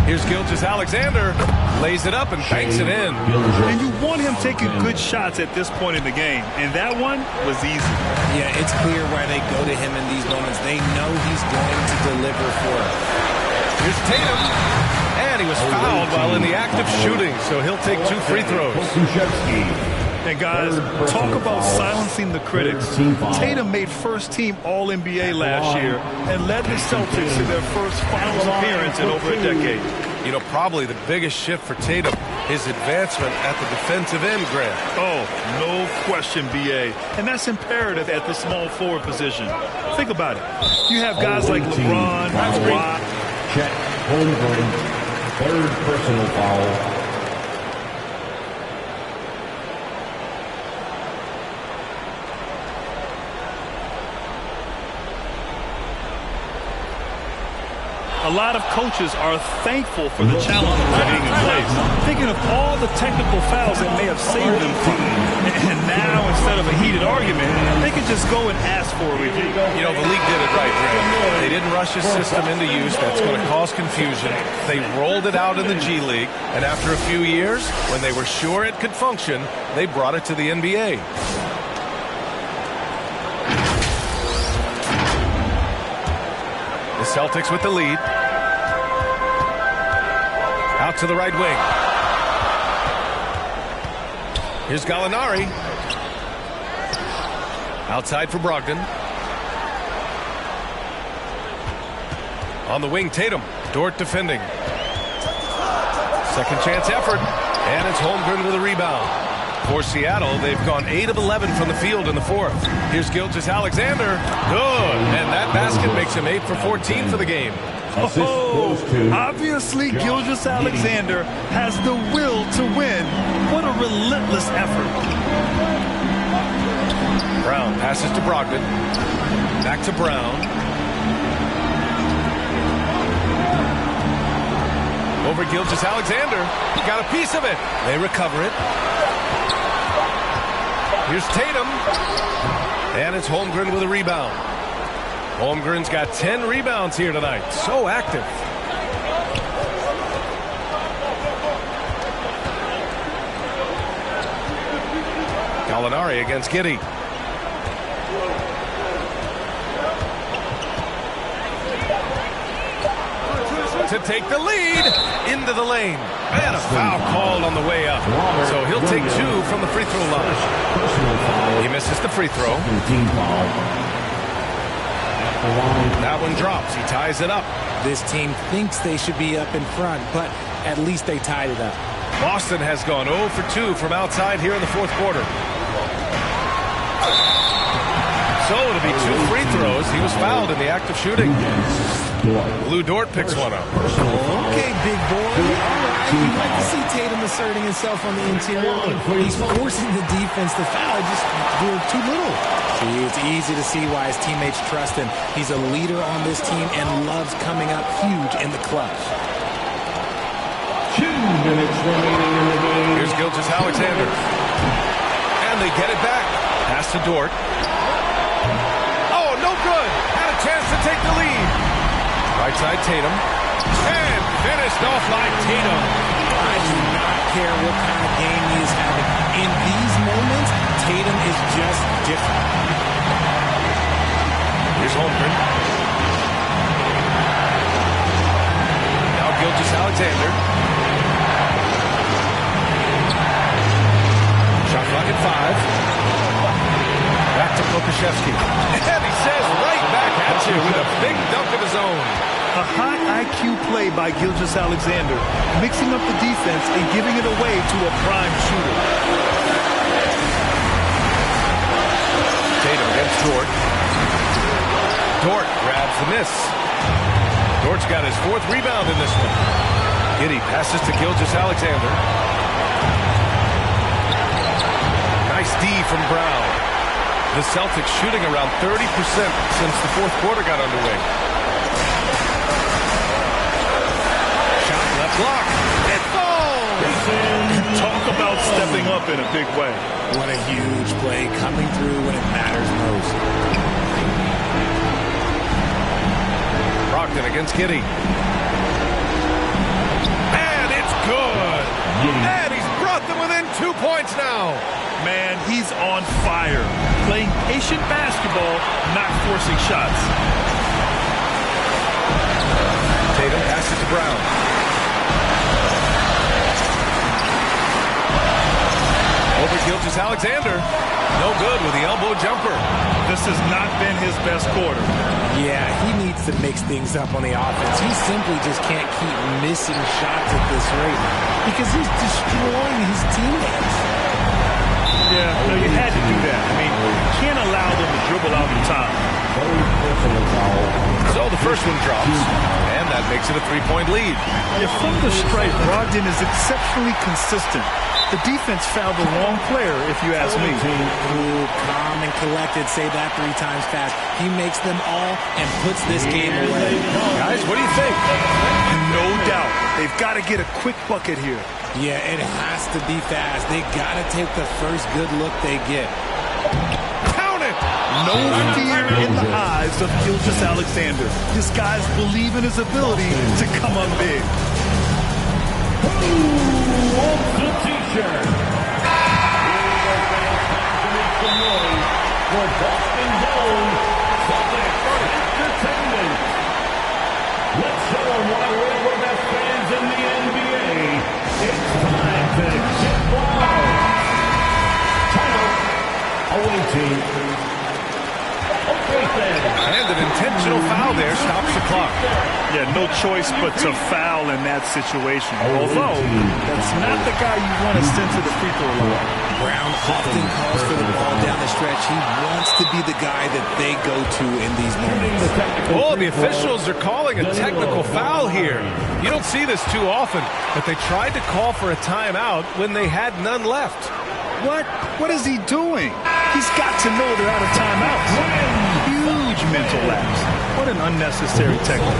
Here's Gilgeous-Alexander, lays it up and banks it in. And you want him taking good shots at this point in the game, and that one was easy. Yeah, it's clear why they go to him in these moments. They know he's going to deliver for it. Here's Tatum, and he was fouled while in the act of shooting, so he'll take 2 free throws. And guys, talk about silencing the critics. Tatum made first-team All-NBA last year and led the Celtics to their first finals appearance in over a decade. You know, probably the biggest shift for Tatum, his advancement at the defensive end, Grant. Oh, no question, B.A. And that's imperative at the small forward position. Think about it. You have guys like LeBron, Kawhi. Check. Holmgren. 3rd personal foul. A lot of coaches are thankful for the challenges being in place, thinking of all the technical fouls that may have saved them from it. And now, instead of a heated argument, they can just go and ask for a review. You know, the league did it right, Grant. They didn't rush his system into use. That's going to cause confusion. They rolled it out in the G League, and after a few years, when they were sure it could function, they brought it to the NBA. The Celtics with the lead. Out to the right wing. Here's Gallinari. Outside for Brogdon. On the wing, Tatum. Dort defending. Second chance effort. And it's Holmgren with a rebound. For Seattle, they've gone 8 of 11 from the field in the fourth. Here's Gilgeous-Alexander. Good. And that basket makes him 8 for 14 for the game. Oh, obviously Gilgeous-Alexander has the will to win. What a relentless effort. Brown passes to Brogdon. Back to Brown. Over Gilgeous-Alexander. Got a piece of it. They recover it. Here's Tatum. And it's Holmgren with a rebound. Holmgren's got 10 rebounds here tonight. So active. Gallinari against Giddey. To take the lead into the lane. And a foul called on the way up. So he'll take 2 from the free throw line. He misses the free throw. That one drops. He ties it up. This team thinks they should be up in front, but at least they tied it up. Boston has gone 0 for 2 from outside here in the fourth quarter. So it'll be 2 free throws. He was fouled in the act of shooting. Lou Dort picks one up. Okay, big boy. All right. You like to see Tatum asserting himself on the interior. He's forcing the defense to foul. Just doing too little. See, it's easy to see why his teammates trust him. He's a leader on this team and loves coming up huge in the clutch. 2 minutes remaining in the game. Here's Gilgeous-Alexander. And they get it back. Pass to Dort. Oh, no good. Had a chance to take the lead. Right side, Tatum. And finished off like Tatum. I do not care what kind of game he is having. In these moments, Tatum is just different. Here's Holmgren. Now Gilgeous-Alexander. Shot clock at 5. Back to Pokusevski. And he says right back at you with a big dunk of his own. A high IQ play by Gilgeous-Alexander, mixing up the defense and giving it away to a prime shooter. Tatum against Dort. Dort grabs the miss. Dort's got his 4th rebound in this one. Giddey passes to Gilgeous-Alexander. Nice D from Brown. The Celtics shooting around 30% since the fourth quarter got underway. Shot left block. It falls! Talk about stepping up in a big way. What a huge play, coming through when it matters most. Brogdon against Giddey. And it's good! And he's brought them within 2 points now. Man, he's on fire. Playing patient basketball, not forcing shots. Tatum passes to Brown. Over Gilgeous-Alexander. No good with the elbow jumper. This has not been his best quarter. Yeah, he needs to mix things up on the offense. He simply just can't keep missing shots at this rate because he's destroying his teammates. Yeah, no, you had to do that. I mean, you can't allow them to dribble out the top. So the first one drops, and that makes it a 3-point lead. Yeah, from the stripe, Brogdon is exceptionally consistent. The defense fouled the wrong player, if you ask me. Cool, calm, and collected. Say that 3 times fast. He makes them all and puts this game away. Guys, what do you think? No doubt. They've got to get a quick bucket here. Yeah, it has to be fast. They got to take the first good look they get. Count it! No fear in the eyes of Gilgeous-Alexander. This guy's believe in his ability to come up big. Who wants the t-shirt? For Boston's own Celtics Entertainment. Let's show them why we're the best fans in the NBA. It's time to get wild. And an intentional foul there stops the clock. Yeah, no choice but to foul in that situation. Although, that's not the guy you want to send to the free throw line. Brown often calls for the ball down the stretch. He wants to be the guy that they go to in these moments. Oh, the officials are calling a technical foul here. You don't see this too often, but they tried to call for a timeout when they had none left. What? What is he doing? He's got to know they're out of timeouts. Huge mental lapse. What an unnecessary technical.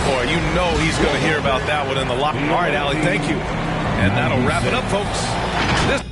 Boy, you know he's going to hear about that one in the locker. All right, Allie, thank you. And that'll wrap it up, folks. This